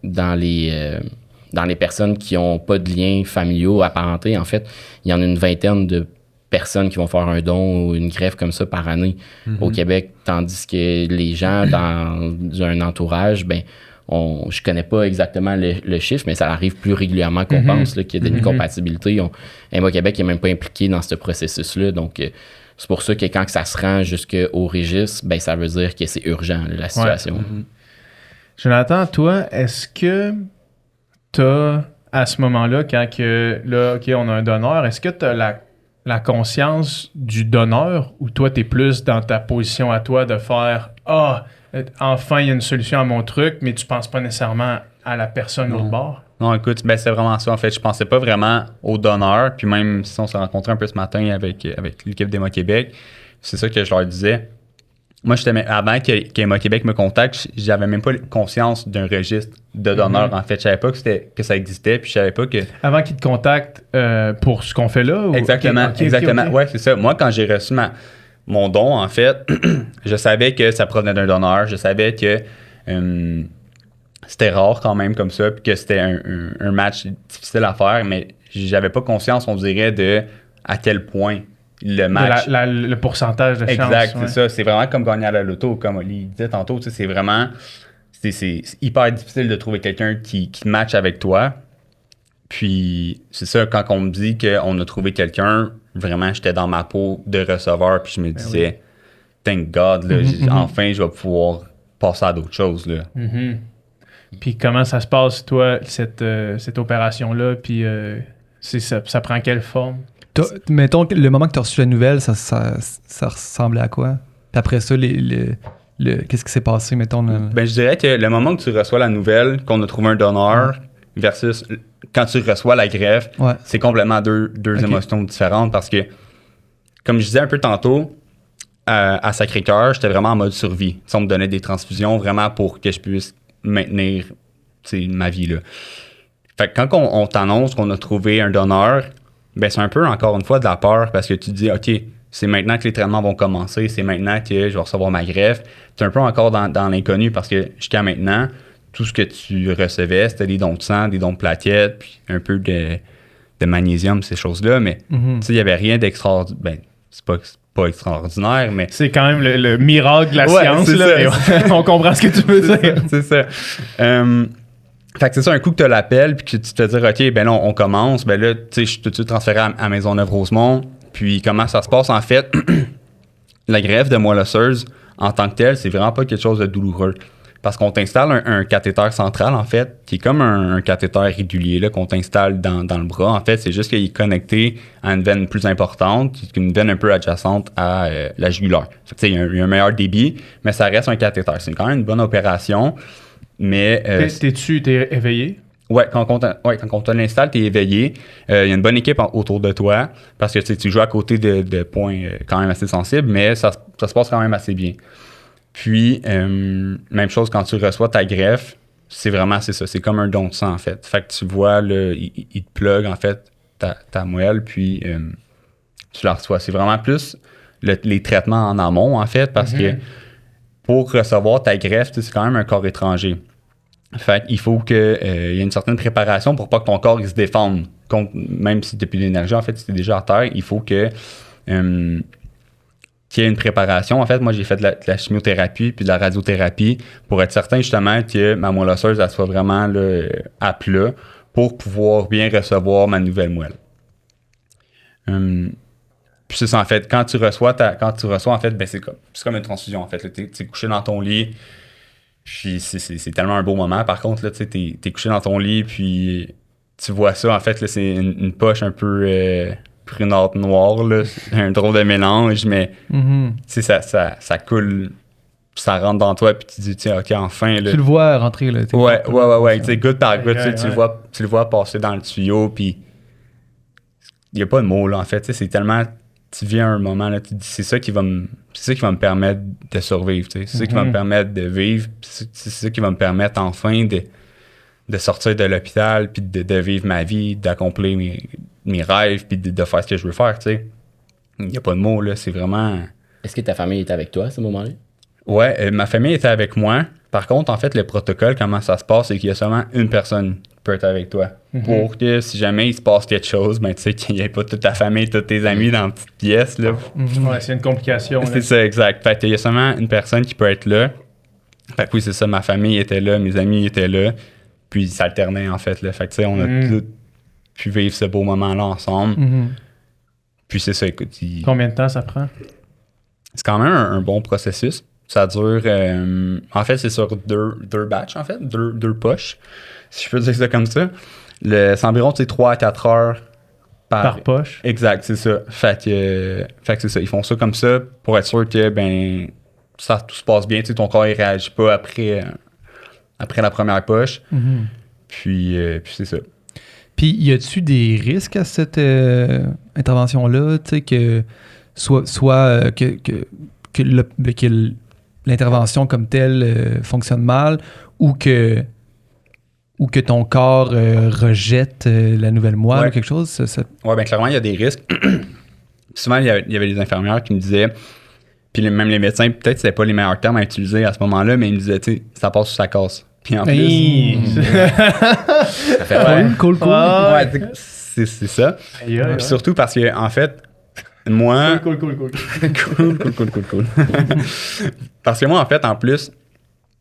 dans les personnes qui n'ont pas de liens familiaux apparentés, en fait, il y en a une vingtaine de personnes qui vont faire un don ou une greffe comme ça par année au Québec, tandis que les gens dans un entourage, ben, je connais pas exactement le chiffre, mais ça arrive plus régulièrement qu'on pense là, qu'il y a des incompatibilités. Emma Québec n'est même pas impliqué dans ce processus-là, donc c'est pour ça que quand ça se rend jusqu'au registre, ben, ça veut dire que c'est urgent, là, la situation. Jonathan, toi, est-ce que t'as, à ce moment-là, quand que, là, OK, on a un donneur, est-ce que t'as la conscience du donneur ou toi, t'es plus dans ta position à toi de faire « Ah, enfin, il y a une solution à mon truc », mais tu penses pas nécessairement à la personne de l'autre bord? Non, écoute, ben c'est vraiment ça. En fait, je pensais pas vraiment au donneur. Puis même si on s'est rencontrés un peu ce matin avec l'équipe d'Emma Québec, c'est ça que je leur disais. Moi, avant qu'Emma Québec me contacte, j'avais même pas conscience d'un registre de donneurs. En fait, je savais pas que ça existait. Puis je savais pas que. Avant qu'il te contacte pour ce qu'on fait là? Ou... Exactement, Ok, exactement. ok. Ouais, c'est ça. Moi, quand j'ai reçu mon don, en fait, je savais que ça provenait d'un donneur. Je savais que c'était rare quand même comme ça, puis que c'était un match difficile à faire, mais j'avais pas conscience, on dirait, de à quel point le match. Le pourcentage de chance. Exact, ouais. c'est ça. C'est vraiment comme gagner à la loto, comme Oli disait tantôt. Tu sais, c'est vraiment. C'est hyper difficile de trouver quelqu'un qui match avec toi. Puis, c'est ça, quand on me dit qu'on a trouvé quelqu'un, vraiment, j'étais dans ma peau de receveur, puis je me disais, thank God, là, enfin, je vais pouvoir passer à d'autres choses, là. Puis comment ça se passe, toi, cette opération-là? Puis ça prend quelle forme? Mettons, le moment que tu as reçu la nouvelle, ça ressemblait à quoi? Puis après ça, qu'est-ce qui s'est passé, mettons? Ben, je dirais que le moment que tu reçois la nouvelle, qu'on a trouvé un donneur, versus quand tu reçois la greffe, c'est complètement deux émotions différentes parce que, comme je disais un peu tantôt, à Sacré-Cœur, j'étais vraiment en mode survie. On me donnait des transfusions vraiment pour que je puisse maintenir ma vie, là. Fait que quand on t'annonce qu'on a trouvé un donneur, ben c'est un peu, encore une fois, de la peur parce que tu te dis, OK, c'est maintenant que les traitements vont commencer, c'est maintenant que je vais recevoir ma greffe. Tu es un peu encore dans l'inconnu parce que jusqu'à maintenant, tout ce que tu recevais, c'était des dons de sang, des dons de plaquettes, puis un peu de magnésium, ces choses-là, mais tu sais, il n'y avait rien d'extraordinaire. Ben, c'est pas extraordinaire, mais... C'est quand même le miracle de la Ouais, science, c'est là. ça. Et on comprend ce que tu veux dire. C'est ça. Fait que c'est ça, un coup que tu l'appelles, puis que tu te dis, OK, ben là, on commence, ben là, tu sais, je suis tout de suite transféré à Maisonneuve-Rosemont. Puis comment ça se passe, en fait? La greffe de moelle osseuse, en tant que telle, c'est vraiment pas quelque chose de douloureux. Parce qu'on t'installe un cathéter central, en fait, qui est comme un cathéter régulier là, qu'on t'installe dans le bras. En fait, c'est juste qu'il est connecté à une veine plus importante, une veine un peu adjacente à la jugulaire. Fait que, il y a un meilleur débit, mais ça reste un cathéter. C'est quand même une bonne opération, mais... T'es éveillé? Ouais, quand on te l'installe, tu es éveillé. Il y a une bonne équipe autour de toi parce que tu joues à côté de points quand même assez sensibles, mais ça se passe quand même assez bien. Puis, même chose quand tu reçois ta greffe, c'est ça. C'est comme un don de sang, en fait. Fait que tu vois, il te plug, en fait, ta moelle, puis tu la reçois. C'est vraiment plus les traitements en amont, en fait, parce que pour recevoir ta greffe, c'est quand même un corps étranger. Fait qu'il faut qu'il y ait une certaine préparation pour pas que ton corps il se défende. Même si tu n'as plus d'énergie, en fait, si tu es déjà à terre, il faut que qu'il y ait une préparation. En fait, moi, j'ai fait de la chimiothérapie puis de la radiothérapie pour être certain, justement, que ma moelle osseuse, elle soit vraiment là, à plat pour pouvoir bien recevoir ma nouvelle moelle. Puis c'est ça, en fait, quand tu reçois, en fait, ben c'est comme une transfusion, en fait. T'es couché dans ton lit, puis c'est tellement un beau moment. Par contre, là, tu sais, t'es couché dans ton lit, puis tu vois ça, en fait, là, c'est une poche un peu prunâtre noire, là. Un drôle de mélange, mais tu sais, ça coule, ça rentre dans toi, puis tu dis, tiens, OK, enfin, là. Tu le vois rentrer, là. Ouais. Tu sais, goutte par goutte, tu le vois passer dans le tuyau, puis il n'y a pas de mots, là, en fait. Tu sais, c'est tellement... Tu vis un moment, là, tu te dis, c'est ça qui va me permettre de survivre, tu sais. C'est ça qui va me permettre de vivre, c'est ça qui va me permettre, enfin, de sortir de l'hôpital, puis de vivre ma vie, d'accomplir mes rêves, puis de faire ce que je veux faire, tu sais. Il n'y a pas de mots, là, c'est vraiment... Est-ce que ta famille était avec toi à ce moment-là? Ouais, ma famille était avec moi. Par contre, en fait, le protocole, comment ça se passe, c'est qu'il y a seulement une personne qui peut être avec toi. Pour que si jamais il se passe quelque chose, ben tu sais qu'il n'y ait pas toute ta famille, tous tes amis dans une petite pièce, là. Ouais, c'est une complication. C'est ça, exact. Fait qu'il y a seulement une personne qui peut être là. Fait que oui, c'est ça, ma famille était là, mes amis étaient là. Puis ils s'alternaient, en fait, là. Fait que tu sais, on a tous pu vivre ce beau moment-là ensemble. Puis c'est ça, écoute. Combien de temps ça prend? C'est quand même un bon processus. Ça dure... en fait, c'est sur deux batchs, en fait. Deux poches, si je peux dire ça comme ça. C'est environ 3 à 4 heures Par poche? Exact, c'est ça. Fait que c'est ça. Ils font ça comme ça pour être sûr que, ben, tout se passe bien. Tu sais, ton corps, il réagit pas après la première poche. Puis c'est ça. Puis, y a-tu des risques à cette intervention-là? Tu sais, que soit que l'intervention comme telle fonctionne mal ou que ton corps rejette la nouvelle moelle ou quelque chose? Ouais, ben clairement, il y a des risques. Souvent, il y avait des infirmières qui me disaient, puis même les médecins, peut-être que c'était pas les meilleurs termes à utiliser à ce moment-là, mais ils me disaient, tu sais, ça passe ou ça casse. Puis en plus... Ça fait Cool. Ouais, c'est ça. Puis surtout parce que, en fait, moi... Cool. Cool. Parce que moi, en fait, en plus,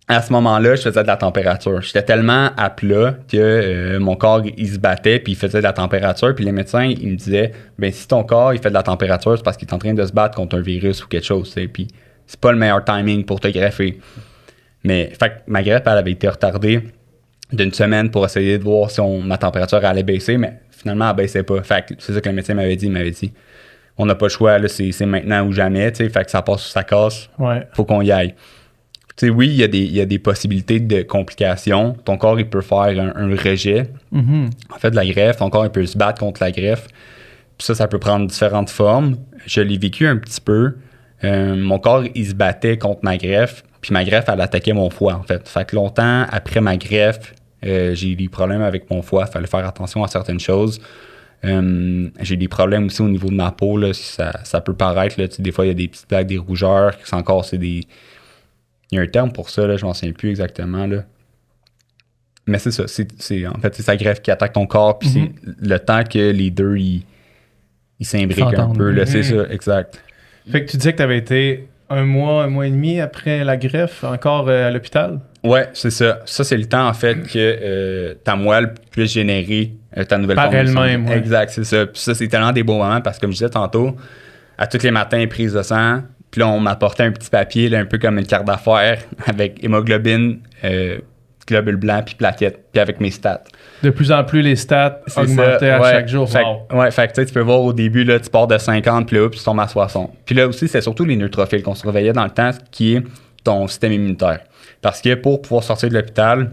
à ce moment-là, je faisais de la température. J'étais tellement à plat que mon corps, il se battait, puis il faisait de la température. Puis les médecins, ils me disaient, ben si ton corps, il fait de la température, c'est parce qu'il est en train de se battre contre un virus ou quelque chose, tu sais. Puis c'est pas le meilleur timing pour te greffer. Mais, fait que ma greffe, elle avait été retardée d'une semaine pour essayer de voir si ma température allait baisser, mais finalement, elle baissait pas. Fait que c'est ça que le médecin m'avait dit. Il m'avait dit, on n'a pas le choix, là, c'est maintenant ou jamais, tu sais. Fait que ça passe ou ça casse. Ouais. Faut qu'on y aille. Tu sais, oui, il y a des possibilités de complications. Ton corps, il peut faire un rejet. En fait, de la greffe, ton corps, il peut se battre contre la greffe. Puis ça peut prendre différentes formes. Je l'ai vécu un petit peu. Mon corps, il se battait contre ma greffe. Puis ma greffe, elle attaquait mon foie, en fait. Fait que longtemps, après ma greffe, j'ai eu des problèmes avec mon foie. Il fallait faire attention à certaines choses. J'ai des problèmes aussi au niveau de ma peau. Là, ça peut paraître. Là, des fois, il y a des petites plaques, des rougeurs. C'est des... Il y a un terme pour ça, là, je m'en souviens plus exactement. Là. Mais c'est ça. En fait, c'est sa greffe qui attaque ton corps. Puis c'est le temps que les deux, ils s'imbriquent un peu. Là, c'est ça, exact. Fait que tu disais que tu avais été un mois et demi après la greffe, encore à l'hôpital? Ouais, c'est ça. Ça, c'est le temps, en fait, que ta moelle puisse générer ta nouvelle par formation. elle-même, ouais. Exact, c'est ça. Puis ça, c'est tellement des beaux moments parce que, comme je disais tantôt, à tous les matins, prise de sang, puis là, on m'apportait un petit papier, là, un peu comme une carte d'affaires, avec hémoglobine, globules blancs, puis plaquettes, puis avec mes stats. De plus en plus, les stats C'est augmentaient ça, à ouais. chaque jour. Ouais, fait que tu sais, tu peux voir au début, là, tu pars de 50, puis là, tu tombes à 60. Puis là aussi, c'est surtout les neutrophiles qu'on surveillait dans le temps, qui est ton système immunitaire. Parce que pour pouvoir sortir de l'hôpital,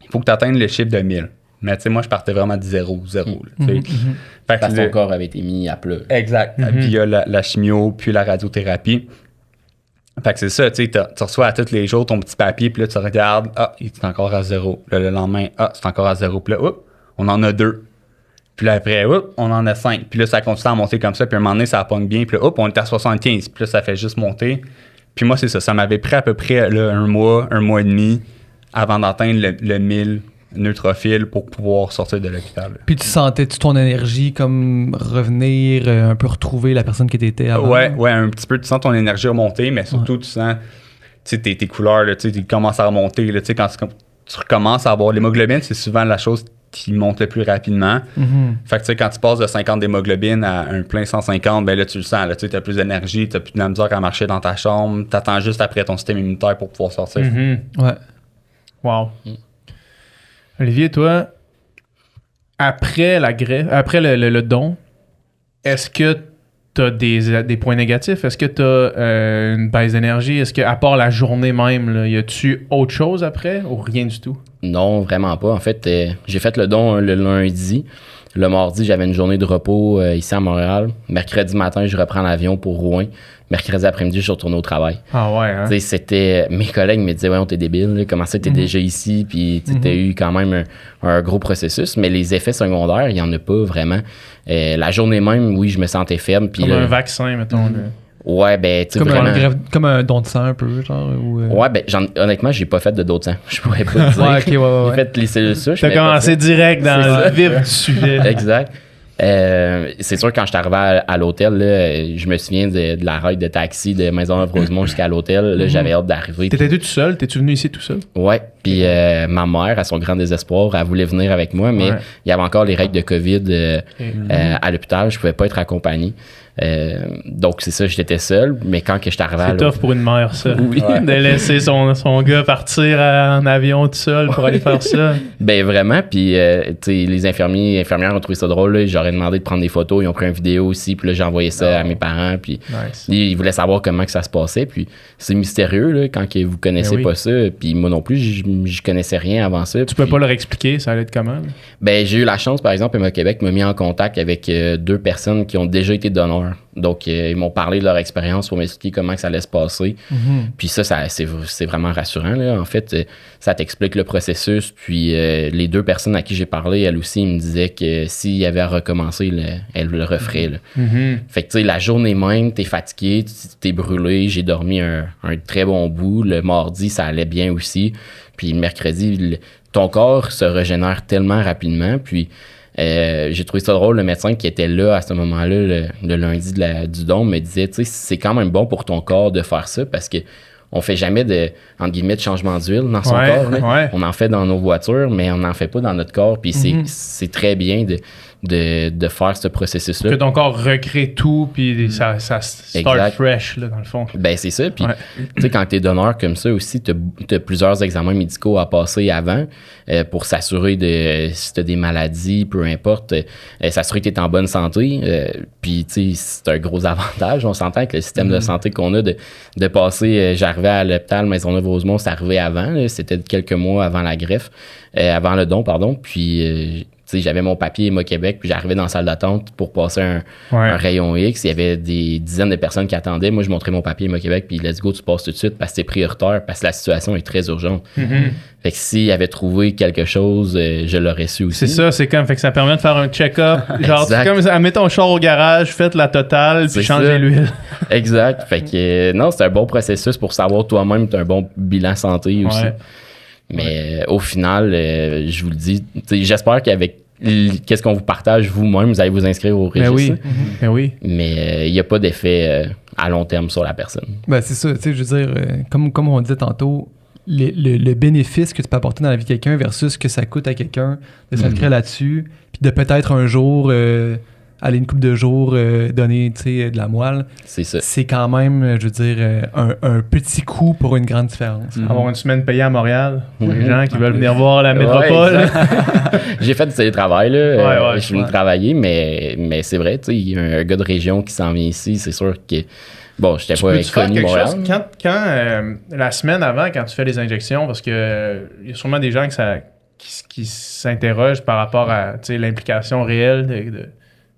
il faut que tu atteignes le chiffre de 1000. Mais tu sais, moi, je partais vraiment de 0. Fait que Parce que ton corps avait été mis à plat. Exact. Via la chimio, puis la radiothérapie. Fait que c'est ça, tu sais, tu reçois à tous les jours ton petit papier, puis là, tu regardes, il est encore à 0. Là, le lendemain, c'est encore à 0. Puis là, on en a 2. Puis là, après, on en a 5. Puis là, ça continue à monter comme ça, puis à un moment donné, ça pogne bien. Puis là, on est à 75. Puis là, ça fait juste monter. Puis moi, c'est ça. Ça m'avait pris à peu près là, un mois et demi avant d'atteindre le 1000 neutrophiles pour pouvoir sortir de l'hôpital. Puis tu sentais-tu ton énergie comme revenir, un peu retrouver la personne qui t'étais avant? Ouais, un petit peu. Tu sens ton énergie remonter, mais surtout, tu sens tes couleurs, là, tu commences à remonter. Là, quand tu recommences à avoir l'hémoglobine, c'est souvent la chose qui monte le plus rapidement. Fait que tu sais, quand tu passes de 50 d'hémoglobine à un plein 150, ben là, tu le sens. Là, tu as plus d'énergie, tu n'as plus de la misère à marcher dans ta chambre. Tu attends juste après ton système immunitaire pour pouvoir sortir. Ouais. Wow. Olivier, toi, après la greffe, après le don, est-ce que tu as des points négatifs? Est-ce que tu as une baisse d'énergie? Est-ce que, à part la journée même, là, y a-tu autre chose après ou rien du tout? Non, vraiment pas. En fait, j'ai fait le don le lundi. Le mardi, j'avais une journée de repos ici à Montréal. Mercredi matin, je reprends l'avion pour Rouen. Mercredi après-midi, je suis retourné au travail. Ah ouais, hein? Tu sais, c'était... Mes collègues me disaient « Ouais, t'es débile, là. Comment ça, t'es déjà ici? » Puis tu as eu quand même un gros processus. Mais les effets secondaires, il n'y en a pas vraiment. La journée même, oui, je me sentais faible. Puis Comme là, un vaccin, mettons. Là. ouais, ben, tu sais, Comme, vraiment... comme un don de sang un peu, genre. Ouais, ben, honnêtement, j'ai pas fait de d'autres sang. Je pourrais pas te dire. Ouais, ok, ouais. J'ai fait les cellules souches. T'as mais pas commencé direct dans C'est le vif du sujet. Exact. C'est sûr, quand je suis arrivé à l'hôtel, là, je me souviens de la ride de taxi de Maisonneuve-Rosemont jusqu'à l'hôtel. Là, j'avais hâte d'arriver. T'étais-tu tout seul? T'es-tu venu ici tout seul? Ouais. Puis ma mère, à son grand désespoir, elle voulait venir avec moi, mais il y avait encore les règles de COVID à l'hôpital. Je pouvais pas être accompagné. Donc, c'est ça, j'étais seul. Mais quand que je suis arrivé C'est tough pour une mère, ça. Oui. De laisser son gars partir en avion tout seul pour aller faire ça. Ben vraiment, puis tu sais, les infirmières ont trouvé ça drôle, là. J'aurais demandé de prendre des photos, ils ont pris une vidéo aussi, puis là j'ai envoyé ça à mes parents, puis Nice. ils voulaient savoir comment que ça se passait, puis c'est mystérieux là, quand que vous connaissez oui. pas ça, puis moi non plus, je connaissais rien avant ça. Tu peux pas leur expliquer, ça allait être comment? Là? Ben j'ai eu la chance, par exemple, Héma Québec m'a mis en contact avec 2 personnes qui ont déjà été donneurs. Donc, ils m'ont parlé de leur expérience pour m'expliquer comment que ça allait se passer. Puis ça c'est vraiment rassurant. Là. En fait, ça t'explique le processus. Puis les 2 personnes à qui j'ai parlé, elles aussi, me disaient que s'il y avait à recommencer, elles le referaient. Là. Fait que, tu sais, la journée même, t'es fatigué, t'es brûlé. J'ai dormi un très bon bout. Le mardi, ça allait bien aussi. Puis le mercredi, ton corps se régénère tellement rapidement. Puis j'ai trouvé ça drôle, le médecin qui était là à ce moment-là, le lundi du don, me disait, tu sais, c'est quand même bon pour ton corps de faire ça parce que on fait jamais de, entre guillemets, de changement d'huile dans son corps. Là. Ouais. On en fait dans nos voitures, mais on n'en fait pas dans notre corps. Puis c'est très bien de faire ce processus-là. Que ton corps recrée tout, puis ça start Exact. fresh, là, dans le fond. Ben, c'est ça. Puis, tu sais, quand tu es donneur comme ça aussi, tu as plusieurs examens médicaux à passer avant pour s'assurer de si tu as des maladies, peu importe, s'assurer que tu es en bonne santé. Puis, tu sais, c'est un gros avantage. On s'entend que le système de santé qu'on a de passer, j'arrivais à l'hôpital Maisonneuve-Rosemont, c'est arrivé avant. Là, c'était quelques mois avant la greffe, avant le don, pardon. Puis, j'avais mon papier Héma Québec, puis j'arrivais dans la salle d'attente pour passer un rayon X. Il y avait des dizaines de personnes qui attendaient. Moi, je montrais mon papier Héma Québec, puis let's go, tu passes tout de suite parce que c'est prioritaire, parce que la situation est très urgente. Fait que s'il avait trouvé quelque chose, je l'aurais su aussi. C'est ça, c'est comme, fait que ça permet de faire un check-up. Genre, c'est comme, mets ton char au garage, faites la totale, puis changez l'huile. Exact. Fait que non, c'est un bon processus pour savoir toi-même, tu as un bon bilan santé aussi. Mais au final, je vous le dis, j'espère qu'avec qu'est-ce qu'on vous partage vous-même, vous allez vous inscrire au registre. Ben oui. Mais il n'y a pas d'effet à long terme sur la personne. Ben c'est ça, tu sais, je veux dire, comme on disait tantôt, le bénéfice que tu peux apporter dans la vie de quelqu'un versus ce que ça coûte à quelqu'un de s'inscrire là-dessus, puis de peut-être un jour, aller une couple de jours, donner, tu sais, de la moelle. C'est ça. C'est quand même, je veux dire, un petit coût pour une grande différence. Avoir une semaine payée à Montréal pour les gens qui veulent venir voir la métropole. Ouais, j'ai fait du télétravail, là. Je suis venu travailler, mais c'est vrai, tu sais, il y a un gars de région qui s'en vient ici, c'est sûr que... Bon, je n'étais pas inconnu Montréal. Quand la semaine avant, quand tu fais les injections, parce que il y a sûrement des gens qui s'interrogent par rapport à l'implication réelle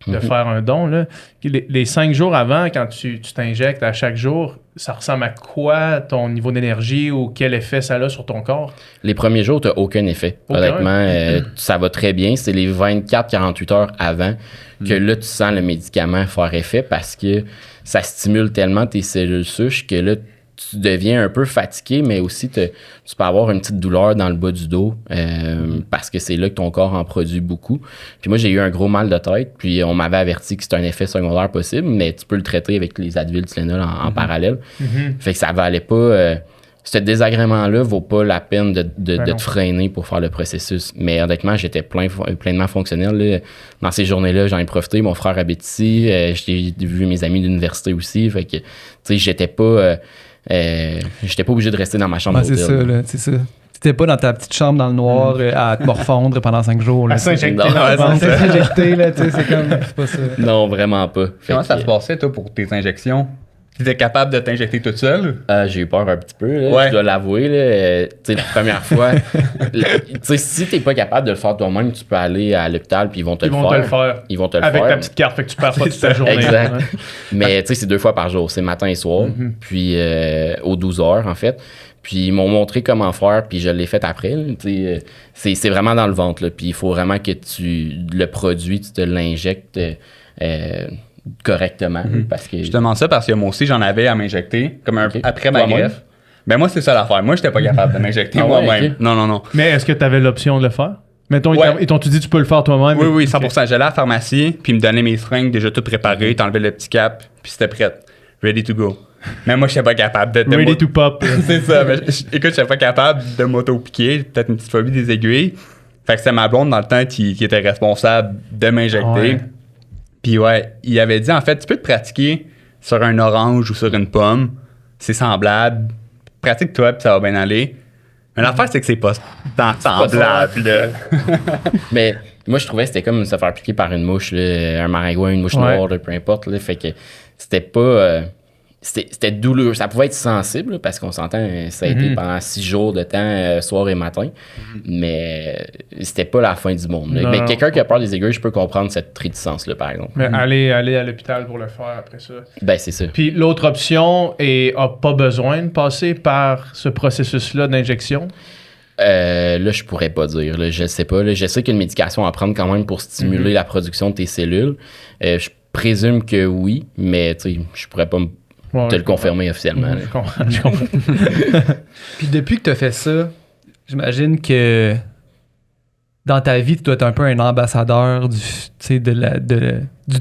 de faire un don. Là. Les 5 jours avant, quand tu t'injectes à chaque jour, ça ressemble à quoi ton niveau d'énergie ou quel effet ça a sur ton corps? Les premiers jours, tu n'as aucun effet. Honnêtement, ça va très bien. C'est les 24-48 heures avant que là, tu sens le médicament faire effet parce que ça stimule tellement tes cellules souches que là, tu deviens un peu fatigué, mais aussi tu peux avoir une petite douleur dans le bas du dos parce que c'est là que ton corps en produit beaucoup. Puis moi, j'ai eu un gros mal de tête, puis on m'avait averti que c'était un effet secondaire possible, mais tu peux le traiter avec les Advil, Tylenol en parallèle. Fait que ça valait pas ce désagrément-là vaut pas la peine de non. te freiner pour faire le processus. Mais honnêtement, j'étais pleinement fonctionnel. Là. Dans ces journées-là, j'en ai profité. Mon frère habite ici. J'ai vu mes amis d'université aussi. Fait que, tu sais, j'étais pas obligé de rester dans ma chambre d'hôtel. C'est ça, là, c'est ça. T'étais pas dans ta petite chambre dans le noir à te morfondre pendant 5 jours. Là, À s'injecter Non, dans le ventre. s'injecter, là, tu sais, c'est comme... C'est pas ça. Non, vraiment pas. Fait Comment ça que, se passait, toi, pour tes injections? Tu étais capable de t'injecter toute seule? j'ai eu peur un petit peu, là, Ouais. je dois l'avouer. Là, tu sais, la première fois, tu sais, si t'es pas capable de le faire toi-même, tu peux aller à l'hôpital puis ils vont te Ils vont te le faire. Ils vont te le Avec faire. ta petite carte, fait que tu perds pas toute ta journée. Exact. Ouais. Mais tu sais, c'est 2 fois par jour. C'est matin et soir. Puis aux 12 heures, en fait. Puis ils m'ont montré comment faire, puis je l'ai fait après. Là. C'est vraiment dans le ventre. Là. Puis il faut vraiment que le produit, tu te l'injectes correctement. Parce que Je te demande ça parce que moi aussi, j'en avais à m'injecter, comme Ok. après ma Toi-même? greffe. Ben moi, c'est ça l'affaire. Moi, j'étais pas capable de m'injecter Ah ouais, moi-même. ok. Non. Mais est-ce que tu avais l'option de le faire? Mettons, Ouais. ils t'ont-tu dit tu peux le faire toi-même? Oui, 100%. Ok. J'allais à la pharmacie, puis ils me donnaient mes seringues déjà toutes préparées, t'enlevais le petit cap, puis c'était prêt. Ready to go. Mais moi, j'étais pas capable de... Ready to pop. C'est ça. Mais écoute, j'étais pas capable de m'auto-piquer. Peut-être une petite phobie des aiguilles. Fait que c'était ma blonde dans le temps qui était responsable de m'injecter. Ouais. Puis ouais, il avait dit, en fait, tu peux te pratiquer sur un orange ou sur une pomme. C'est semblable. Pratique-toi, puis ça va bien aller. Mais l'affaire, c'est que c'est pas tant semblable, là. Mais moi, je trouvais que c'était comme se faire piquer par une mouche, là, un maringouin, une mouche Ouais. noire, là, peu importe. Là, fait que c'était pas... c'était douloureux. Ça pouvait être sensible, là, parce qu'on s'entend, ça a été pendant 6 jours de temps, soir et matin. Mais c'était pas la fin du monde. Là. Non, Mais non. quelqu'un qui a peur des aiguilles, je peux comprendre cette réticence-là, par exemple. Mais aller à l'hôpital pour le faire après ça. Ben, c'est ça. Puis l'autre option a pas besoin de passer par ce processus-là d'injection. Là, je pourrais pas dire. Là, je sais pas. Là, je sais qu'il y a une médication à prendre quand même pour stimuler la production de tes cellules. Je présume que oui, mais tu sais, je pourrais pas Ouais, te le confirmer officiellement. là. Je comprends. Je comprends. Puis depuis que tu as fait ça, j'imagine que dans ta vie, tu dois être un peu un ambassadeur du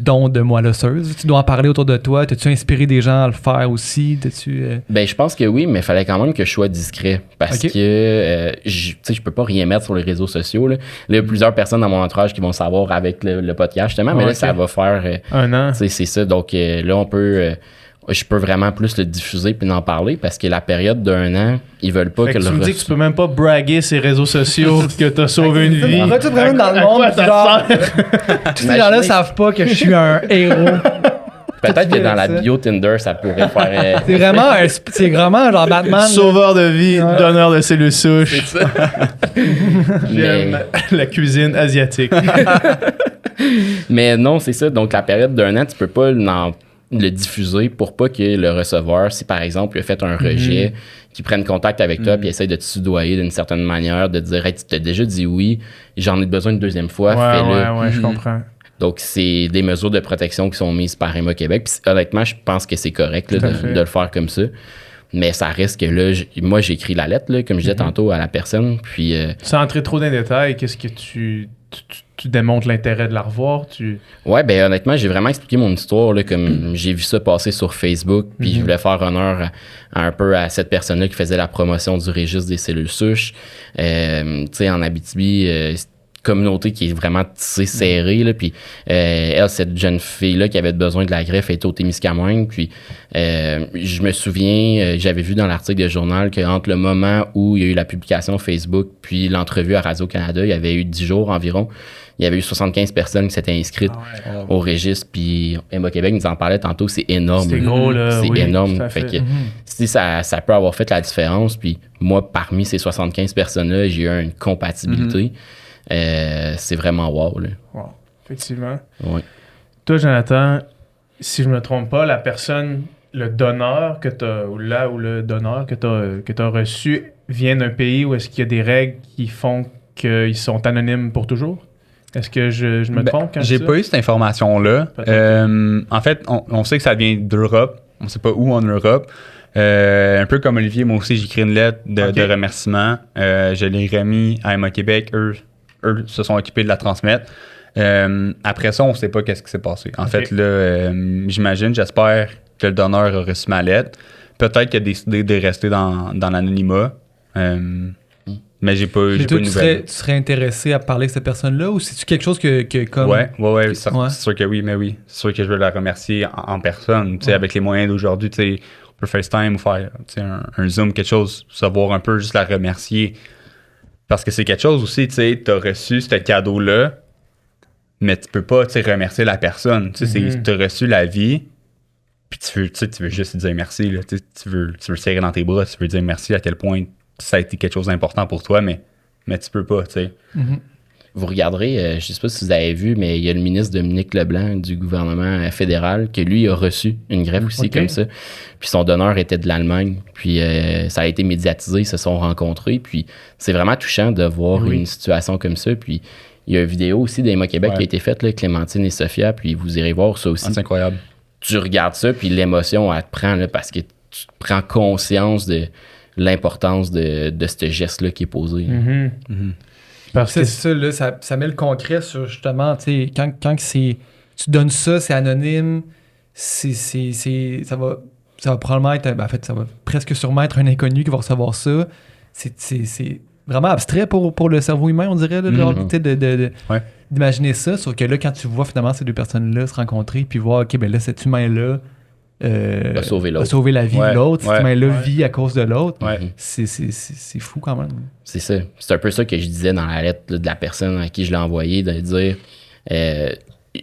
don de moelle osseuse. Tu dois en parler autour de toi. T'as-tu inspiré des gens à le faire aussi? Ben, je pense que oui, mais il fallait quand même que je sois discret parce Ok. que je peux pas rien mettre sur les réseaux sociaux. Là, il y a plusieurs personnes dans mon entourage qui vont savoir avec le podcast, justement, mais là, Ok. ça va faire. Un an. Tu sais, c'est ça. Donc là, on peut. Je peux vraiment plus le diffuser puis en parler parce que la période d'1 an, ils veulent pas Fait que que le tu me dis que tu peux même pas braguer ces réseaux sociaux que t'as sauvé une vie. En fait, tu te promènes dans le À quoi monde, ça genre, sert? tous ces gens-là savent pas que je suis un héros. Peut-être que dans la ça. bio Tinder, ça pourrait faire. C'est vraiment genre Batman. Sauveur de vie, Ouais. donneur de cellules souches. C'est ça. J'aime la cuisine asiatique. Mais non, c'est ça. Donc, la période d'1 an, tu peux pas le diffuser pour pas que le receveur, si par exemple, il a fait un rejet, qu'il prenne contact avec toi puis essaye de te soudoyer d'une certaine manière, de te dire, hey, tu t'as déjà dit oui, j'en ai besoin une deuxième fois, fais-le. Ouais, je comprends. Donc, c'est des mesures de protection qui sont mises par Emma Québec. Puis, honnêtement, je pense que c'est correct là, Tout à fait. de le faire comme ça. Mais ça reste que là, moi, j'ai écrit la lettre, là, comme je disais tantôt, à la personne. Puis, Sans entrer trop dans les détails, qu'est-ce que tu démontres l'intérêt de la revoir? ouais, ben honnêtement, j'ai vraiment expliqué mon histoire, là, comme j'ai vu ça passer sur Facebook, puis je voulais faire honneur un peu à cette personne-là qui faisait la promotion du registre des cellules souches. Tu sais, en Abitibi, c'est une communauté qui est vraiment tissée, serrée, là, puis elle, cette jeune fille-là qui avait besoin de la greffe, elle était au Témiscamingue, puis je me souviens, j'avais vu dans l'article de journal qu'entre le moment où il y a eu la publication Facebook, puis l'entrevue à Radio-Canada, il y avait eu 10 jours environ, il y avait eu 75 personnes qui s'étaient inscrites au registre, puis Emma Québec nous en parlait tantôt, c'est énorme. C'est gros, là. C'est oui, énorme. tout à Fait fait. que si ça peut avoir fait la différence, puis moi, parmi ces 75 personnes-là, j'ai eu une compatibilité. C'est vraiment wow, là. Wow, effectivement. Ouais. Toi, Jonathan, si je me trompe pas, la personne, le donneur que tu as, ou le donneur que t'as reçu vient d'un pays où est-ce qu'il y a des règles qui font qu'ils sont anonymes pour toujours? Est-ce que je me trompe quand je J'ai dis pas eu cette information-là. Peut-être. En fait, on sait que ça vient d'Europe. On sait pas où en Europe. Un peu comme Olivier, moi aussi, j'ai écrit une lettre de remerciement. Je l'ai remis à Emma Québec. Eux se sont occupés de la transmettre. Après ça, on sait pas qu'est-ce qui s'est passé. En fait, là, j'imagine, j'espère que le donneur a reçu ma lettre. peut-être qu'il a décidé de rester dans l'anonymat. Mais j'ai pas Mais de toi, nouvelles. tu serais intéressé à parler de cette personne-là ou c'est-tu quelque chose que comme. Ouais, Ouais. c'est sûr que oui, mais oui. C'est sûr que je veux la remercier en personne. Tu sais, avec les moyens d'aujourd'hui, tu sais, on peut FaceTime ou faire tu sais, un Zoom, quelque chose, savoir un peu, juste la remercier. Parce que c'est quelque chose aussi, tu sais, t'as reçu ce cadeau-là, mais tu peux pas, tu sais, remercier la personne. Tu sais, t'as reçu la vie, puis tu veux juste dire merci, là. Tu sais, tu veux serrer dans tes bras, tu veux dire merci à quel point ça a été quelque chose d'important pour toi, mais tu peux pas, tu sais. Vous regarderez, je sais pas si vous avez vu, mais il y a le ministre Dominique Leblanc du gouvernement fédéral que lui a reçu une greffe aussi comme ça. Puis son donneur était de l'Allemagne. Puis ça a été médiatisé, ils se sont rencontrés. Puis c'est vraiment touchant de voir une situation comme ça. Puis il y a une vidéo aussi d'Emma Québec qui a été faite, là, Clémentine et Sophia. Puis vous irez voir ça aussi. C'est incroyable. Tu regardes ça, puis l'émotion, elle te prend là, parce que tu prends conscience de l'importance de ce geste-là qui est posé. Parce C'est que ça, là, ça met le concret sur justement, tu sais, quand tu donnes ça, c'est anonyme, ça va probablement être, en fait, ça va presque sûrement être un inconnu qui va recevoir ça. C'est vraiment abstrait pour le cerveau humain, on dirait, là, d'imaginer ça. Sauf que là, quand tu vois finalement ces deux personnes-là se rencontrer, puis voir, OK, ben là, cet humain-là A sauvé l'autre. a sauvé la vie de l'autre, cet humain-là vit à cause de l'autre. Ouais. C'est fou quand même. C'est ça. C'est un peu ça que je disais dans la lettre là, de la personne à qui je l'ai envoyé, de dire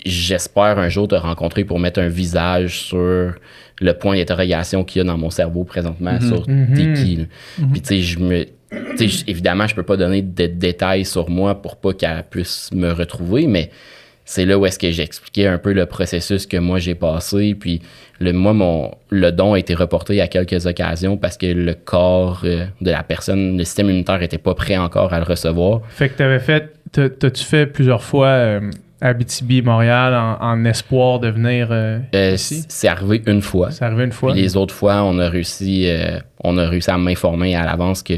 j'espère un jour te rencontrer pour mettre un visage sur le point d'interrogation qu'il y a dans mon cerveau présentement sur t'es qui. Là. Puis tu sais, évidemment, je peux pas donner de détails sur moi pour pas qu'elle puisse me retrouver, mais c'est là où est-ce que j'expliquais un peu le processus que moi j'ai passé. Puis le don a été reporté à quelques occasions parce que le corps de la personne, le système immunitaire était pas prêt encore à le recevoir. Fait que t'as-tu fait plusieurs fois Abitibi, Montréal en espoir de venir ici? C'est arrivé une fois. C'est arrivé une fois. Puis les autres fois, on a réussi à m'informer à l'avance que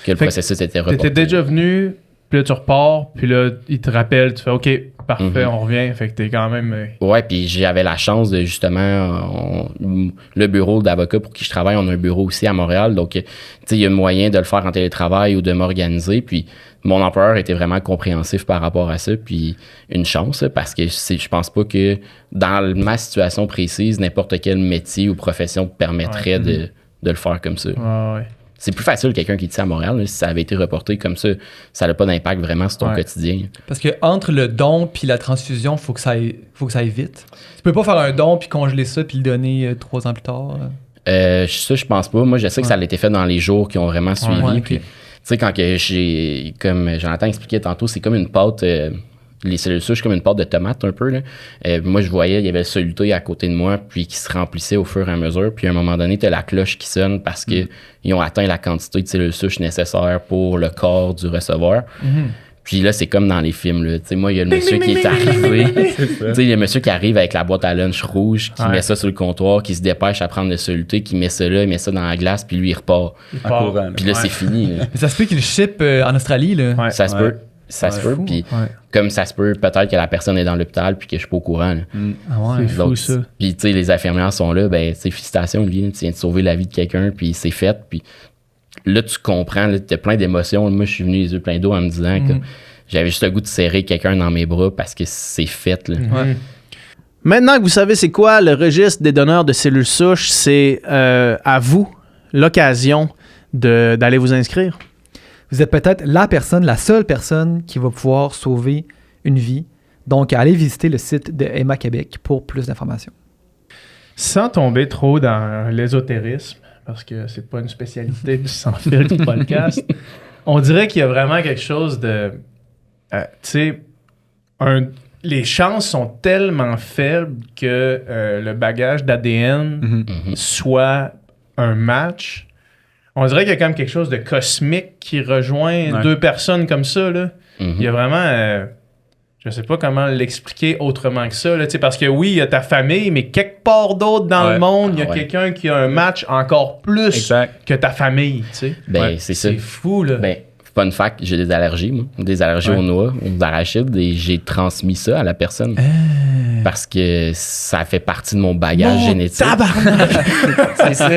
le processus était reporté. T'étais déjà venu, puis là tu repars, puis là il te rappelle, tu fais OK, parfait, on revient. Fait que t'es quand même... Ouais, puis j'avais la chance de justement... le bureau d'avocat pour qui je travaille, on a un bureau aussi à Montréal. Donc, tu sais, il y a moyen de le faire en télétravail ou de m'organiser. Puis mon employeur était vraiment compréhensif par rapport à ça. Puis une chance, parce que je pense pas que dans ma situation précise, n'importe quel métier ou profession permettrait de le faire comme ça. Ouais. C'est plus facile quelqu'un qui est ici à Montréal. Là, si ça avait été reporté comme ça, ça n'a pas d'impact vraiment sur ton quotidien. Parce que entre le don puis la transfusion, faut que ça aille vite. Tu peux pas faire un don puis congeler ça puis le donner 3 ans plus tard. Ça, je pense pas. Moi, je sais que ça a été fait dans les jours qui ont vraiment suivi. Ouais, Puis, tu sais, quand que comme Jonathan expliquait tantôt, c'est comme une pâte. Les cellules souches, comme une pâte de tomate un peu. Là. Moi, je voyais, il y avait le soluté à côté de moi, puis qui se remplissait au fur et à mesure. Puis à un moment donné, tu as la cloche qui sonne parce qu'ils ont atteint la quantité de cellules souches nécessaire pour le corps du receveur. Puis là, c'est comme dans les films. Là. Moi, il y a le monsieur qui est arrivé. Il y a le monsieur qui arrive avec la boîte à lunch rouge, qui met ça sur le comptoir, qui se dépêche à prendre le soluté, qui met ça là, il met ça dans la glace, puis lui, il repart. Puis là, c'est fini. Là. Mais ça se peut qu'il le ship en Australie. Là. Ouais. Ça se peut. Ça se peut, puis comme ça se peut, peut-être que la personne est dans l'hôpital puis que je suis pas au courant. Là. Ah ouais. C'est fou, ça. Puis tu sais, les infirmières sont là, ben tu sais, félicitations Olivier, tu viens de sauver la vie de quelqu'un, puis c'est fait, puis là tu comprends, là, t'as plein d'émotions. Moi je suis venu les yeux pleins d'eau en me disant que j'avais juste le goût de serrer quelqu'un dans mes bras parce que c'est fait. Là. Maintenant que vous savez c'est quoi le registre des donneurs de cellules souches, c'est à vous l'occasion d'aller vous inscrire. Vous êtes peut-être la seule personne qui va pouvoir sauver une vie. Donc, allez visiter le site de Emma Québec pour plus d'informations. Sans tomber trop dans l'ésotérisme, parce que c'est pas une spécialité du Sans Filtre du podcast, on dirait qu'il y a vraiment quelque chose de... tu sais, les chances sont tellement faibles que le bagage d'ADN soit un match. On dirait qu'il y a quand même quelque chose de cosmique qui rejoint deux personnes comme ça. Là. Il y a vraiment... je sais pas comment l'expliquer autrement que ça. Là, parce que oui, il y a ta famille, mais quelque part d'autre dans le monde, il y a quelqu'un qui a un match encore plus que ta famille. Ben, c'est ça. C'est fou. Là. Ben, faut fun fact, j'ai des allergies, moi. Des allergies aux noix, aux arachides, et j'ai transmis ça à la personne. Parce que ça fait partie de mon bagage génétique. C'est ça.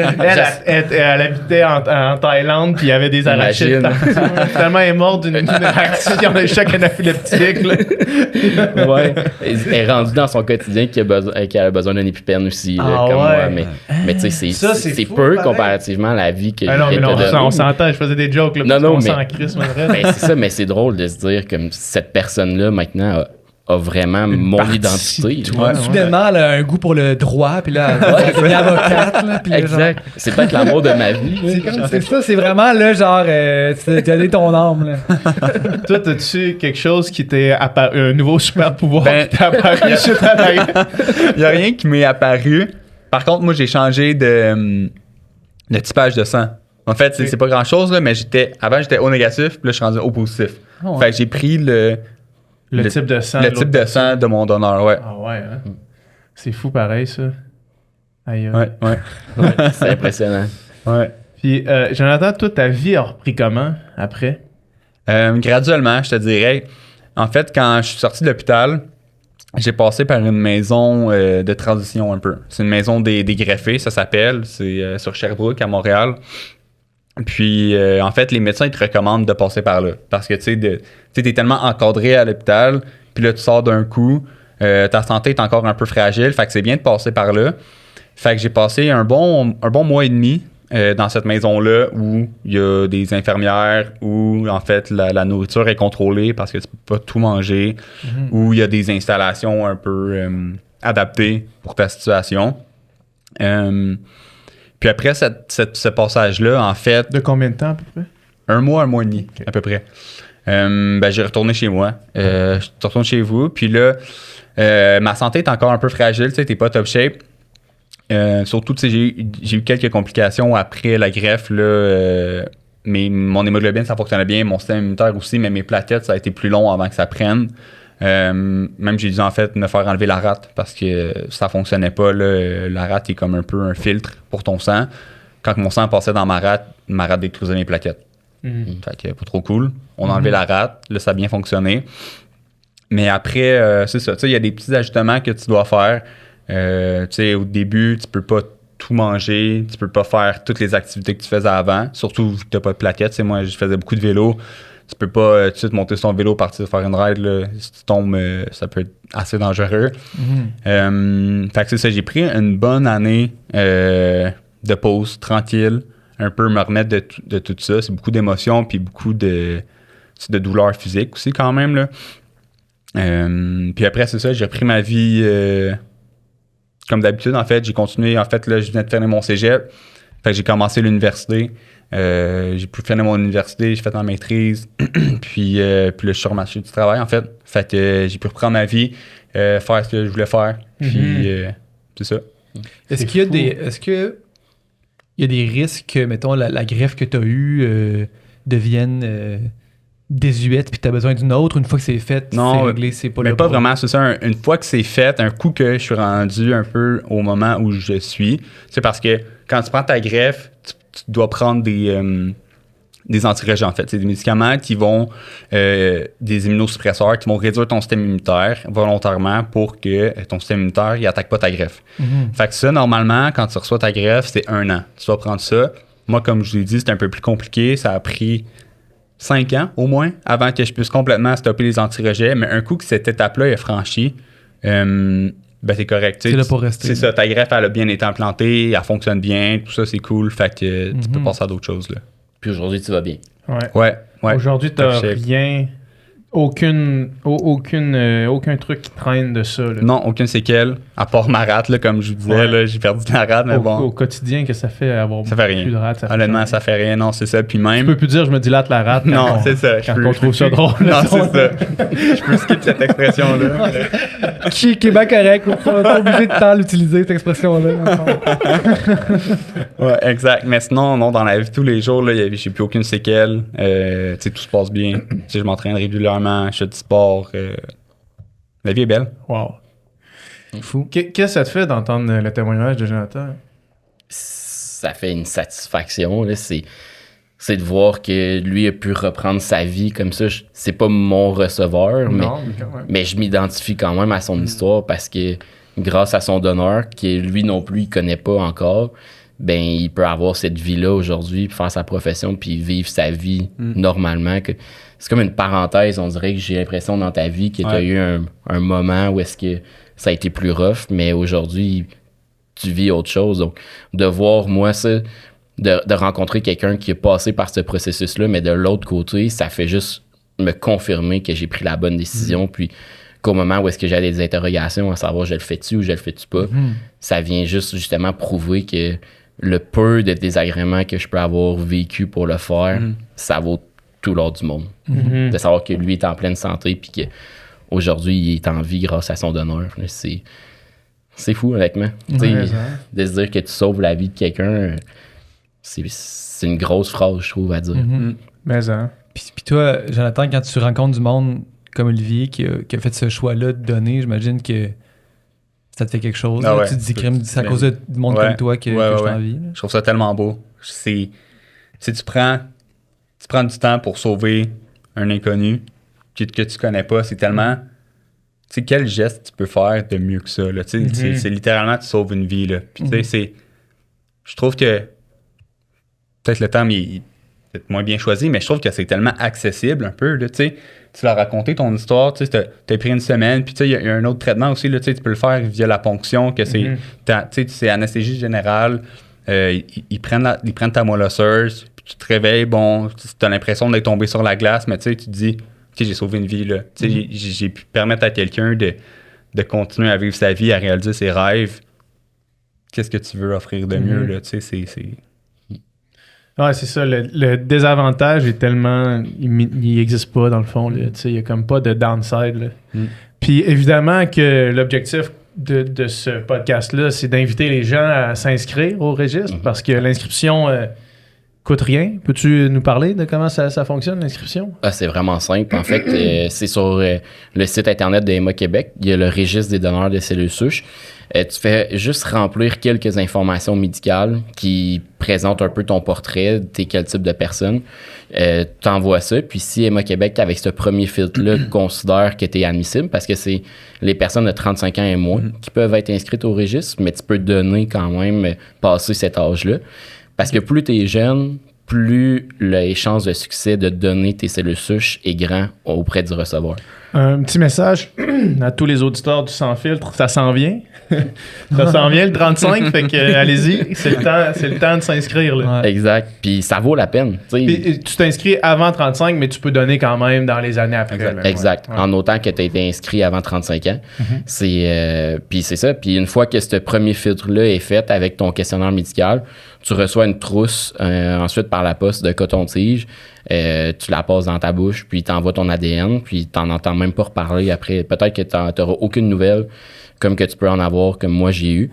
Elle habitait en Thaïlande, puis il y avait des arachides Imagine. partout. Finalement, elle est morte d'une réaction de choc anaphyleptique. Là. Ouais. Elle est rendue dans son quotidien qu'elle a besoin d'une épipène aussi, là, Ah comme ouais. moi. Mais tu sais, Ça, c'est c'est fou, peu pareil. comparativement à la vie que Ah non, j'ai mais non, te ça, on donner. s'entend, je faisais des jokes. Là, Non, parce non, qu'on mais- s'en crisse, mais vrai. Ben, c'est ça, mais c'est drôle de se dire que cette personne-là, maintenant, a vraiment mon partie identité. de toi. Ouais. Soudainement, elle a un goût pour le droit, puis là, elle devient avocate. Là, puis là, genre, Exact. C'est peut-être l'amour de ma vie. là. c'est ça, c'est vraiment là, genre, tu t'as donné ton âme. Là. Toi, as-tu quelque chose qui t'est apparu, un nouveau super pouvoir Ben, qui t'est apparu suite à la... Il n'y a rien qui m'est apparu. Par contre, moi, j'ai changé de typage de sang. En fait, c'est pas grand-chose, là, mais avant, j'étais O négatif, puis là, je suis rendu O positif. Oh, ouais. Fait que j'ai pris le type de sang. le de type l'autre de sang de mon donneur, ouais. Ah ouais, hein? C'est fou pareil, ça. Aïe, aïe. Ouais, ouais, Ouais, c'est impressionnant. ouais. Puis, Jonathan, toi, ta vie a repris comment après? Graduellement, je te dirais. En fait, quand je suis sorti de l'hôpital, j'ai passé par une maison de transition un peu. C'est une maison des greffés, ça s'appelle. C'est sur Sherbrooke, à Montréal. Puis, en fait, les médecins ils te recommandent de passer par là. Parce que, tu sais, t'es tellement encadré à l'hôpital, puis là, tu sors d'un coup, ta santé est encore un peu fragile, fait que c'est bien de passer par là. Fait que j'ai passé un bon mois et demi dans cette maison-là où il y a des infirmières, où, en fait, la nourriture est contrôlée parce que tu peux pas tout manger, où il y a des installations un peu adaptées pour ta situation. Puis après ce passage-là, en fait, De combien de temps, à peu près? un mois et demi, à peu près. J'ai retourné chez moi. Je retourne chez vous. Puis là, ma santé est encore un peu fragile. Tu sais, t'es pas top shape. Surtout, tu sais, j'ai eu quelques complications après la greffe. Là, mais mon hémoglobine, ça fonctionnait bien. Mon système immunitaire aussi. Mais mes plaquettes, ça a été plus long avant que ça prenne. Même j'ai dû en fait me faire enlever la rate parce que ça fonctionnait pas. Là. La rate est comme un peu un filtre pour ton sang. Quand mon sang passait dans ma rate détruisait mes plaquettes. Fait que pas trop cool. On a enlevé la rate, là ça a bien fonctionné. Mais après, c'est ça, tu sais, il y a des petits ajustements que tu dois faire. Tu sais, au début, tu peux pas tout manger, tu peux pas faire toutes les activités que tu faisais avant, surtout vu que t'as pas de plaquettes. Tu sais, moi, je faisais beaucoup de vélo. Tu peux pas tout de suite monter sur ton vélo, partir faire une ride. Là. Si tu tombes, ça peut être assez dangereux. Fait que c'est ça, j'ai pris une bonne année de pause, tranquille, un peu me remettre de tout ça. C'est beaucoup d'émotions, puis beaucoup de douleurs physiques aussi quand même. Là. Puis après, c'est ça, j'ai repris ma vie comme d'habitude. En fait, j'ai continué. En fait, là, je venais de finir mon cégep. Fait que j'ai commencé l'université. J'ai pu finir mon université, j'ai fait ma maîtrise. puis là, je suis sur le marché du travail, en fait. Fait que j'ai pu reprendre ma vie, faire ce que je voulais faire. Puis c'est ça. Est-ce qu'il y a des risques que, mettons, la greffe que tu as eue devienne désuète puis tu as besoin d'une autre? Une fois que c'est fait, Non, c'est réglé, c'est pas Mais là pas pour- vraiment, c'est ça. Une fois que c'est fait, un coup que je suis rendu un peu au moment où je suis, c'est parce que quand tu prends ta greffe, tu dois prendre des antirejetés, en fait. C'est des médicaments qui vont, des immunosuppresseurs qui vont réduire ton système immunitaire volontairement pour que ton système immunitaire il attaque pas ta greffe. Fait que ça, normalement, quand tu reçois ta greffe, c'est 1 an. Tu vas prendre ça. Moi, comme je l'ai dit, c'était un peu plus compliqué. Ça a pris 5 ans au moins avant que je puisse complètement stopper les antirejets. Mais un coup que cette étape-là est franchie, ben t'es correct. C'est là pour rester. C'est ça, ta greffe, elle a bien été implantée, elle fonctionne bien, tout ça, c'est cool. Fait que tu peux passer à d'autres choses. Là. Puis aujourd'hui, tu vas bien. Ouais. Ouais. Aujourd'hui, t'as Top shape. rien... aucun truc qui traîne de ça. Là. Non, aucune séquelle, à part ma rate, là, comme je vous disais, Ouais. là, j'ai perdu de la rate, mais Au bon, quotidien, que ça fait avoir ça fait rien. plus de rate. Honnêtement, ça fait rien, non, c'est ça. Puis Tu même... peux plus dire, je me dilate la rate. Non, quand on- c'est ça. Quand on trouve ça drôle. Non, c'est ça. Je peux skip cette expression-là. Qui est bien correct, on n'est pas obligé de tant l'utiliser, cette expression-là. Ouais, exact. Mais sinon, non, dans la vie de tous les jours, là, j'ai plus aucune séquelle. Tu sais, tout se passe bien. Tu sais, je m'entraîne régulièrement, je fais du sport. La vie est belle. Wow. Fou. Qu'est-ce que ça te fait d'entendre le témoignage de Jonathan? Ça fait une satisfaction. Là. c'est de voir que lui a pu reprendre sa vie comme ça. C'est pas mon receveur, Non, mais quand même. mais je m'identifie quand même à son histoire parce que grâce à son donneur, que lui non plus il connaît pas encore, ben il peut avoir cette vie-là aujourd'hui, puis faire sa profession, puis vivre sa vie normalement. C'est comme une parenthèse, on dirait que j'ai l'impression dans ta vie que tu as eu un moment où est-ce que ça a été plus rough, mais aujourd'hui, tu vis autre chose. Donc, de voir, moi, ça, de rencontrer quelqu'un qui est passé par ce processus-là, mais de l'autre côté, ça fait juste me confirmer que j'ai pris la bonne décision, puis qu'au moment où est-ce que j'avais des interrogations à savoir je le fais-tu ou je le fais-tu pas, ça vient juste justement prouver que le peu de désagréments que je peux avoir vécu pour le faire, ça vaut tout l'or du monde. De savoir que lui est en pleine santé puis qu'aujourd'hui, il est en vie grâce à son donneur. C'est fou, honnêtement. De se dire que tu sauves la vie de quelqu'un, c'est une grosse phrase, je trouve, à dire. Mais hein. Puis toi, Jonathan, quand tu rencontres du monde comme Olivier qui a fait ce choix-là de donner, j'imagine que ça te fait quelque chose. Ah là. ouais. Tu te dis, crime, c'est à cause de monde comme toi que je suis en vie. Je trouve ça tellement beau. Tu prends du temps pour sauver un inconnu que tu connais pas. C'est tellement... Tu sais, quel geste tu peux faire de mieux que ça? Là? C'est littéralement, tu sauves une vie. Là. Puis tu sais, je trouve que... Peut-être le terme est peut-être moins bien choisi, mais je trouve que c'est tellement accessible un peu. Là, tu l'as raconté ton histoire, tu as pris une semaine, puis il y a un autre traitement aussi, là, tu peux le faire via la ponction, que c'est anesthésie générale, ils prennent ta moelle osseuse, puis tu te réveilles, bon, tu as l'impression d'être tombé sur la glace, mais tu te dis, j'ai sauvé une vie, là. J'ai pu permettre à quelqu'un de continuer à vivre sa vie, à réaliser ses rêves. Qu'est-ce que tu veux offrir de mieux, là, tu sais, c'est... Ouais, c'est ça. Le désavantage est tellement... Il n'existe pas, dans le fond. Il n'y a comme pas de downside. Puis évidemment que l'objectif de ce podcast-là, c'est d'inviter les gens à s'inscrire au registre parce que l'inscription coûte rien. Peux-tu nous parler de comment ça fonctionne, l'inscription? C'est vraiment simple. En fait, c'est sur le site Internet de Emma Québec. Il y a le registre des donneurs de cellules souches. Tu fais juste remplir quelques informations médicales qui présentent un peu ton portrait, t'es quel type de personne. T'envoies ça, puis si Emma Québec, avec ce premier filtre-là, considère que t'es admissible, parce que c'est les personnes de 35 ans et moins qui peuvent être inscrites au registre, mais tu peux donner quand même, passer cet âge-là. Parce que plus t'es jeune, plus les chances de succès de donner tes cellules souches est grand auprès du receveur. Un petit message à tous les auditeurs du Sans Filtre, ça s'en vient. Ça s'en vient le 35, fait que allez-y, c'est le temps de s'inscrire. Là. Ouais. Exact, puis ça vaut la peine. Puis, tu t'inscris avant 35, mais tu peux donner quand même dans les années après. Exact. Ouais. En autant que tu as été inscrit avant 35 ans. Puis c'est ça. Puis une fois que ce premier filtre-là est fait avec ton questionnaire médical, tu reçois une trousse ensuite par la poste de coton-tige. Tu la passes dans ta bouche, puis tu envoies ton ADN, puis tu n'en entends même pas reparler après. Peut-être que tu n'auras aucune nouvelle comme que tu peux en avoir, comme moi j'ai eu.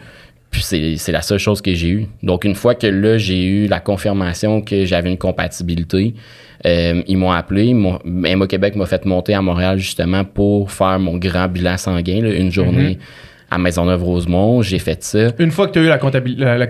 Puis c'est la seule chose que j'ai eue. Donc, une fois que là, j'ai eu la confirmation que j'avais une compatibilité, ils m'ont appelé. Emma Québec m'a fait monter à Montréal justement pour faire mon grand bilan sanguin, là, une journée à Maisonneuve-Rosemont. J'ai fait ça. Une fois que tu as eu la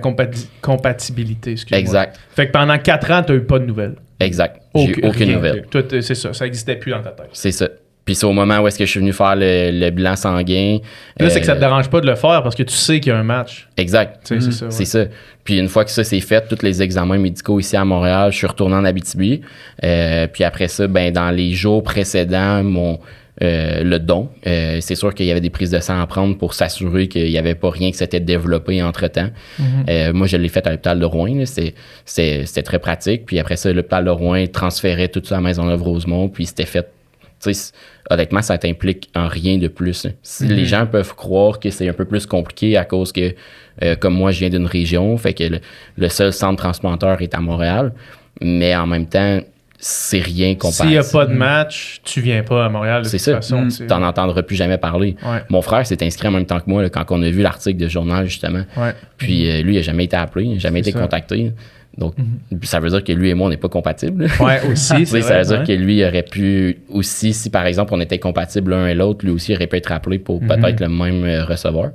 compatibilité, excuse-moi. Exact. Fait que pendant 4 ans, tu n'as eu pas de nouvelles. Exact. J'ai eu aucune Rien. nouvelle. Toi, c'est ça. Ça n'existait plus dans ta tête. C'est ça. Puis c'est au moment où est-ce que je suis venu faire le bilan sanguin. Là, c'est que ça te dérange pas de le faire parce que tu sais qu'il y a un match. Exact. Tu sais, c'est ça. Ouais. C'est ça. Puis une fois que ça c'est fait, tous les examens médicaux ici à Montréal, je suis retourné en Abitibi. Puis après ça, ben dans les jours précédents, le don, c'est sûr qu'il y avait des prises de sang à prendre pour s'assurer qu'il n'y avait pas rien qui s'était développé entre-temps. Moi, je l'ai fait à l'hôpital de Rouen. Là. C'était très pratique. Puis après ça, l'hôpital de Rouen transférait tout ça à Maisonneuve-Rosemont. Puis c'était fait. Honnêtement, ça t'implique en rien de plus. Les gens peuvent croire que c'est un peu plus compliqué à cause que, comme moi, je viens d'une région, fait que le seul centre transplanteur est à Montréal. Mais en même temps, c'est rien comparé. S'il n'y a pas de match, tu viens pas à Montréal de C'est toute ça. façon. tu sais. T'en entendras plus jamais parler. Ouais. Mon frère s'est inscrit en même temps que moi là, quand on a vu l'article de journal, justement. Ouais. Puis lui, il n'a jamais été appelé, il n'a jamais C'est été ça. contacté. Donc, ça veut dire que lui et moi, on n'est pas compatibles. Ouais, aussi. Tu sais, c'est ça vrai, veut dire ouais. que lui aurait pu aussi, si par exemple on était compatibles l'un et l'autre, lui aussi aurait pu être appelé pour peut-être le même receveur.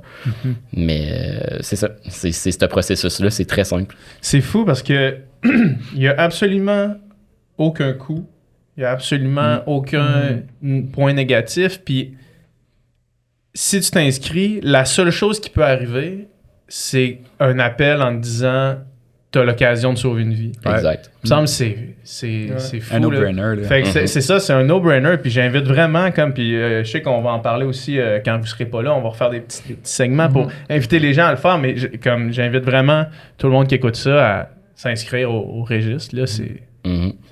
Mais c'est ça. C'est ce processus-là, c'est très simple. C'est fou parce que il y a absolument aucun coût. Il y a absolument aucun point négatif. Puis si tu t'inscris, la seule chose qui peut arriver, c'est un appel en te disant t'as l'occasion de sauver une vie. Ouais. Exact. Il me semble que c'est fou. Un là. no-brainer. là. Fait que c'est ça, c'est un no-brainer. Puis j'invite vraiment, puis je sais qu'on va en parler aussi quand vous serez pas là, on va refaire des petits segments pour inviter les gens à le faire, mais comme j'invite vraiment tout le monde qui écoute ça à s'inscrire au registre. Là, c'est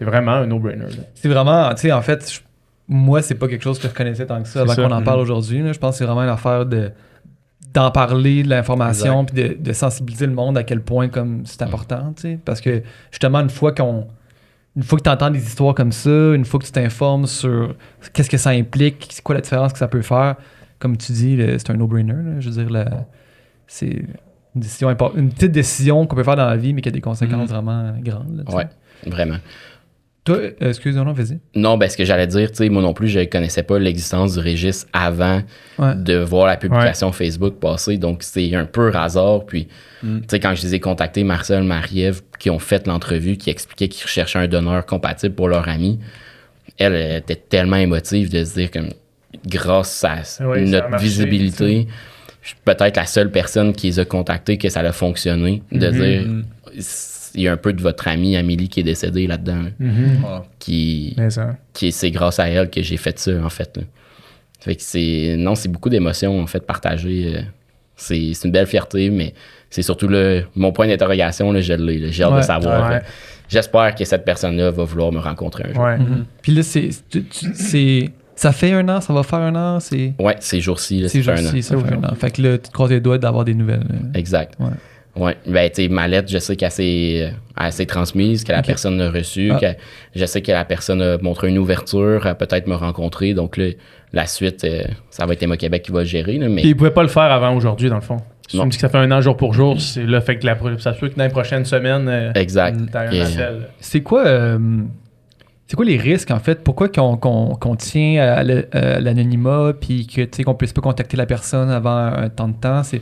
vraiment un no-brainer. Là. C'est vraiment, tu sais, en fait, moi, c'est pas quelque chose que je connaissais tant que ça C'est avant ça. qu'on en parle aujourd'hui. Là. Je pense que c'est vraiment une affaire d'en parler, de l'information, puis de sensibiliser le monde à quel point comme c'est important, tu sais. Parce que justement, une fois que tu entends des histoires comme ça, une fois que tu t'informes sur qu'est-ce que ça implique, c'est quoi la différence que ça peut faire, comme tu dis, c'est un no-brainer. Là. Je veux dire, c'est une décision une petite décision qu'on peut faire dans la vie, mais qui a des conséquences vraiment grandes. Là, tu sais. Ouais, vraiment. Toi, excuse-moi, vas-y. Non, ben ce que j'allais dire, tu sais, moi non plus, je ne connaissais pas l'existence du registre avant Ouais. de voir la publication Facebook passer. Donc, c'est un peu hasard. Puis, tu sais, quand je les ai contactés, Marcel, Marie-Ève, qui ont fait l'entrevue, qui expliquaient qu'ils recherchaient un donneur compatible pour leur ami, elle était tellement émotive de se dire que grâce à Oui, ça a notre marché, visibilité, je suis peut-être la seule personne qui les a contactés que ça a fonctionné. De dire, il y a un peu de votre amie Amélie qui est décédée là-dedans. Là, Mais ça. c'est grâce à elle que j'ai fait ça, en fait. Là. Fait que c'est beaucoup d'émotions, en fait, partagées. C'est une belle fierté, mais c'est surtout mon point d'interrogation, là, je l'ai. J'ai hâte de savoir. Ouais. Là. J'espère que cette personne-là va vouloir me rencontrer un jour. Ouais. Puis là, ça fait 1 an, ça va faire 1 an, c'est Ces jours-ci, là, ces ça fait un an. jours-ci, ça fait 1 an. Fait que là, tu te croises les doigts d'avoir des nouvelles. Exact. Ouais. Ouais. Ben, tu sais, ma lettre, je sais qu'elle s'est transmise, que la personne l'a reçue, que je sais que la personne a montré une ouverture à peut-être me rencontrer. Donc là, la suite, ça va être Emma Québec qui va le gérer. Là, mais Puis ils pouvaient pas le faire avant aujourd'hui, dans le fond. Si tu Non. me dis que ça fait 1 an jour pour jour, c'est là, fait que ça se peut que dans les prochaines semaines, exact. t'as un Et- appel. C'est quoi les risques, en fait? Pourquoi qu'on tient à l'anonymat puis que, tu sais, qu'on puisse pas contacter la personne avant un temps de temps? C'est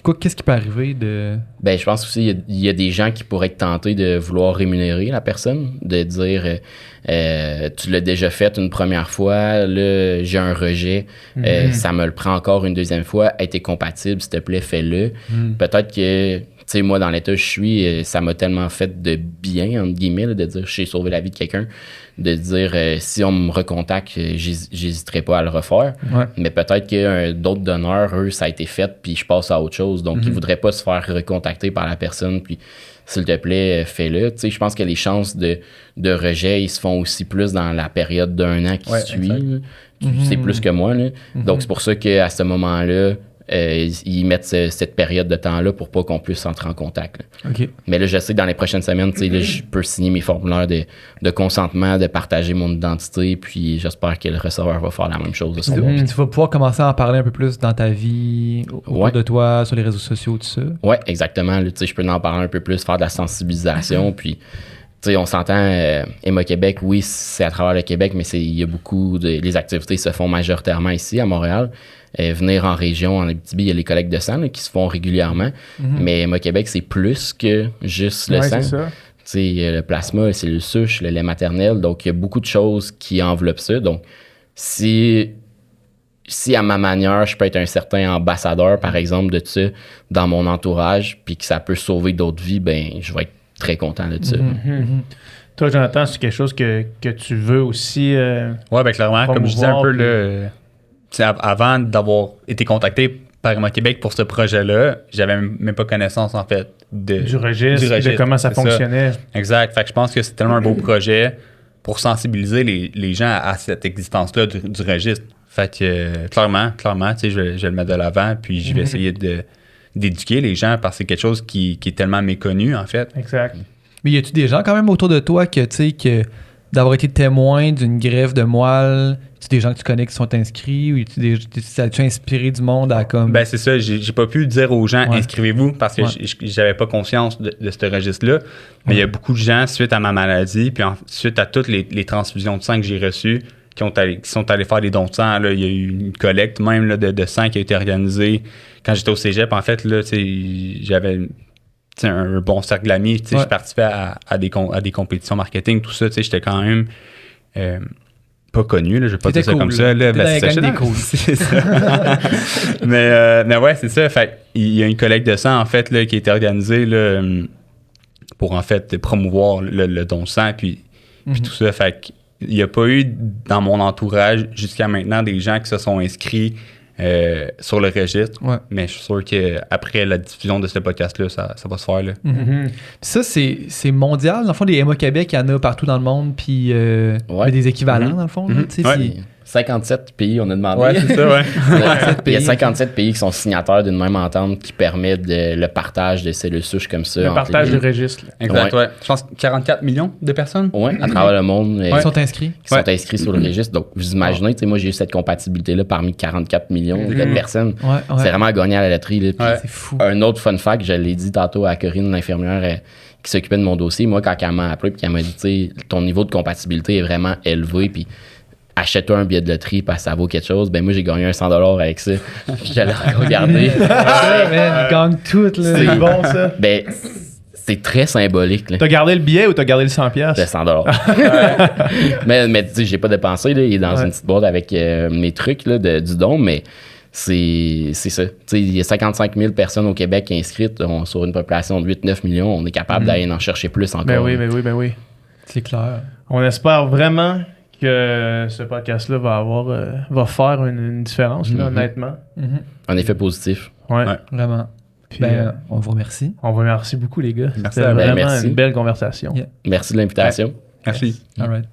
quoi? Qu'est-ce qui peut arriver de... Ben, je pense aussi il y a des gens qui pourraient être tentés de vouloir rémunérer la personne, de dire tu l'as déjà fait une première fois, là j'ai un rejet, ça me le prend encore une deuxième fois, hey, t'es compatible, s'il te plaît, fais-le. Peut-être que, tu sais, moi dans l'état où je suis, ça m'a tellement fait de bien, entre guillemets, là, de dire j'ai sauvé la vie de quelqu'un, de dire si on me recontacte, j'hésiterai pas à le refaire. Ouais. Mais peut-être que d'autres donneurs, eux, ça a été fait, puis je passe à autre chose. Donc, ils voudraient pas se faire recontacter par la personne, puis s'il te plaît, fais-le. Tu sais, je pense que les chances de rejet, ils se font aussi plus dans la période d'1 an qui suit. Là. C'est plus que moi. Là. Donc, c'est pour ça qu'à ce moment-là, ils mettent cette période de temps-là pour pas qu'on puisse entrer en contact. Là. OK. Mais là, je sais que dans les prochaines semaines, tu sais, là, je peux signer mes formulaires de consentement, de partager mon identité, puis j'espère que le receveur va faire la même chose de son Tu bord. tu vas pouvoir commencer à en parler un peu plus dans ta vie, autour de toi, sur les réseaux sociaux, tout ça. Oui, exactement. Là, tu sais, je peux en parler un peu plus, faire de la sensibilisation, puis tu sais, on s'entend, Emma Québec, oui, c'est à travers le Québec, mais il y a beaucoup les activités se font majoritairement ici, à Montréal. Venir en région, en Abitibi, il y a les collectes de sang là, qui se font régulièrement. Mais Emma Québec, c'est plus que juste le sang. C'est ça. Tu sais, le plasma, les cellules souches, le lait maternel. Donc, il y a beaucoup de choses qui enveloppent ça. Donc, si à ma manière, je peux être un certain ambassadeur, par exemple, de ça dans mon entourage, puis que ça peut sauver d'autres vies, ben je vais être très content de ça. Toi, Jonathan, c'est quelque chose que tu veux aussi. Ouais, ben clairement, comme je disais un peu, là, tu sais, avant d'avoir été contacté par Emma Québec pour ce projet-là, j'avais même pas connaissance, en fait, du registre, de comment ça c'est fonctionnait. Exact. Fait que je pense que c'est tellement un beau projet pour sensibiliser les gens à cette existence-là du registre. Fait que clairement, tu sais, je vais le mettre de l'avant, puis je vais essayer d'éduquer les gens parce que c'est quelque chose qui est tellement méconnu, en fait. Exact. Mais y a-tu des gens quand même autour de toi que, tu sais, que d'avoir été témoin d'une greffe de moelle? Tu des gens que tu connais qui sont inscrits ou ça a-tu inspiré du monde à comme... Ben c'est ça, j'ai pas pu dire aux gens Ouais. inscrivez-vous parce que Ouais. j'avais pas conscience de ce registre-là. Mais il y a beaucoup de gens, suite à ma maladie, puis suite à toutes les transfusions de sang que j'ai reçues, qui sont allés faire des dons de sang. Là. Il y a eu une collecte même là, de sang qui a été organisée quand j'étais au cégep. En fait, là, j'avais un bon cercle d'amis. Ouais. Je participais à des compétitions marketing, tout ça. J'étais quand même... pas connu, là, je vais pas dire ça cool, comme ça. Là, T'étais dans la gang des cools. C'est ça. mais ouais, c'est ça. Fait il y a une collecte de sang, en fait, là, qui a été organisée là, pour, en fait, promouvoir le don de sang, puis tout ça. Fait il n'y a pas eu, dans mon entourage, jusqu'à maintenant, des gens qui se sont inscrits sur le registre. Ouais. Mais je suis sûr qu'après la diffusion de ce podcast-là, ça va se faire. Là. Mhm. Puis ça, c'est mondial. Dans le fond, les Emma Québec, il y en a partout dans le monde, puis il y a des équivalents, dans le fond. là, tu sais, Ouais. c'est- 57 pays, on a demandé. Ouais, c'est ça, ouais. Il y a 57 pays qui sont signataires d'une même entente qui permet le partage de cellules souches comme ça. Le entre partage les du registre. là. Exact, Ouais. ouais. Je pense 44 millions de personnes. Ouais, à travers le monde. Ils sont inscrits. qui sont inscrits sur le registre. Donc, vous imaginez, tu sais, moi, j'ai eu cette compatibilité-là parmi 44 millions de personnes. Ouais, C'est vraiment à gagner à la loterie. Là. Puis, Ouais. C'est fou. un autre fun fact, je l'ai dit tantôt à Corinne, l'infirmière qui s'occupait de mon dossier. Moi, quand elle m'a appelé et qu'elle m'a dit, tu sais, ton niveau de compatibilité est vraiment élevé, puis achète-toi un billet de loterie parce que ça vaut quelque chose, ben moi, j'ai gagné un 100$ avec ça. J'allais regarder. Man, ils gagnent tout, là. C'est bon, ça. Ben, c'est très symbolique, là. T'as gardé le billet ou t'as gardé le 100$? De 100$. mais tu sais, j'ai pas dépensé, là. Il est dans une petite boîte avec mes trucs là, du don, mais c'est ça. Tu sais, il y a 55 000 personnes au Québec inscrites sur une population de 8-9 millions. On est capable d'aller en chercher plus encore. Ben oui, ben oui, ben oui. C'est clair. On espère vraiment que ce podcast-là va faire une différence, là, honnêtement. Un effet positif. Ouais. Ouais. Vraiment. Puis, Ben, on vous remercie. on vous remercie beaucoup, les gars. Merci C'était à vous. vraiment Merci. une belle conversation. Yeah. Merci de l'invitation. Merci. All right.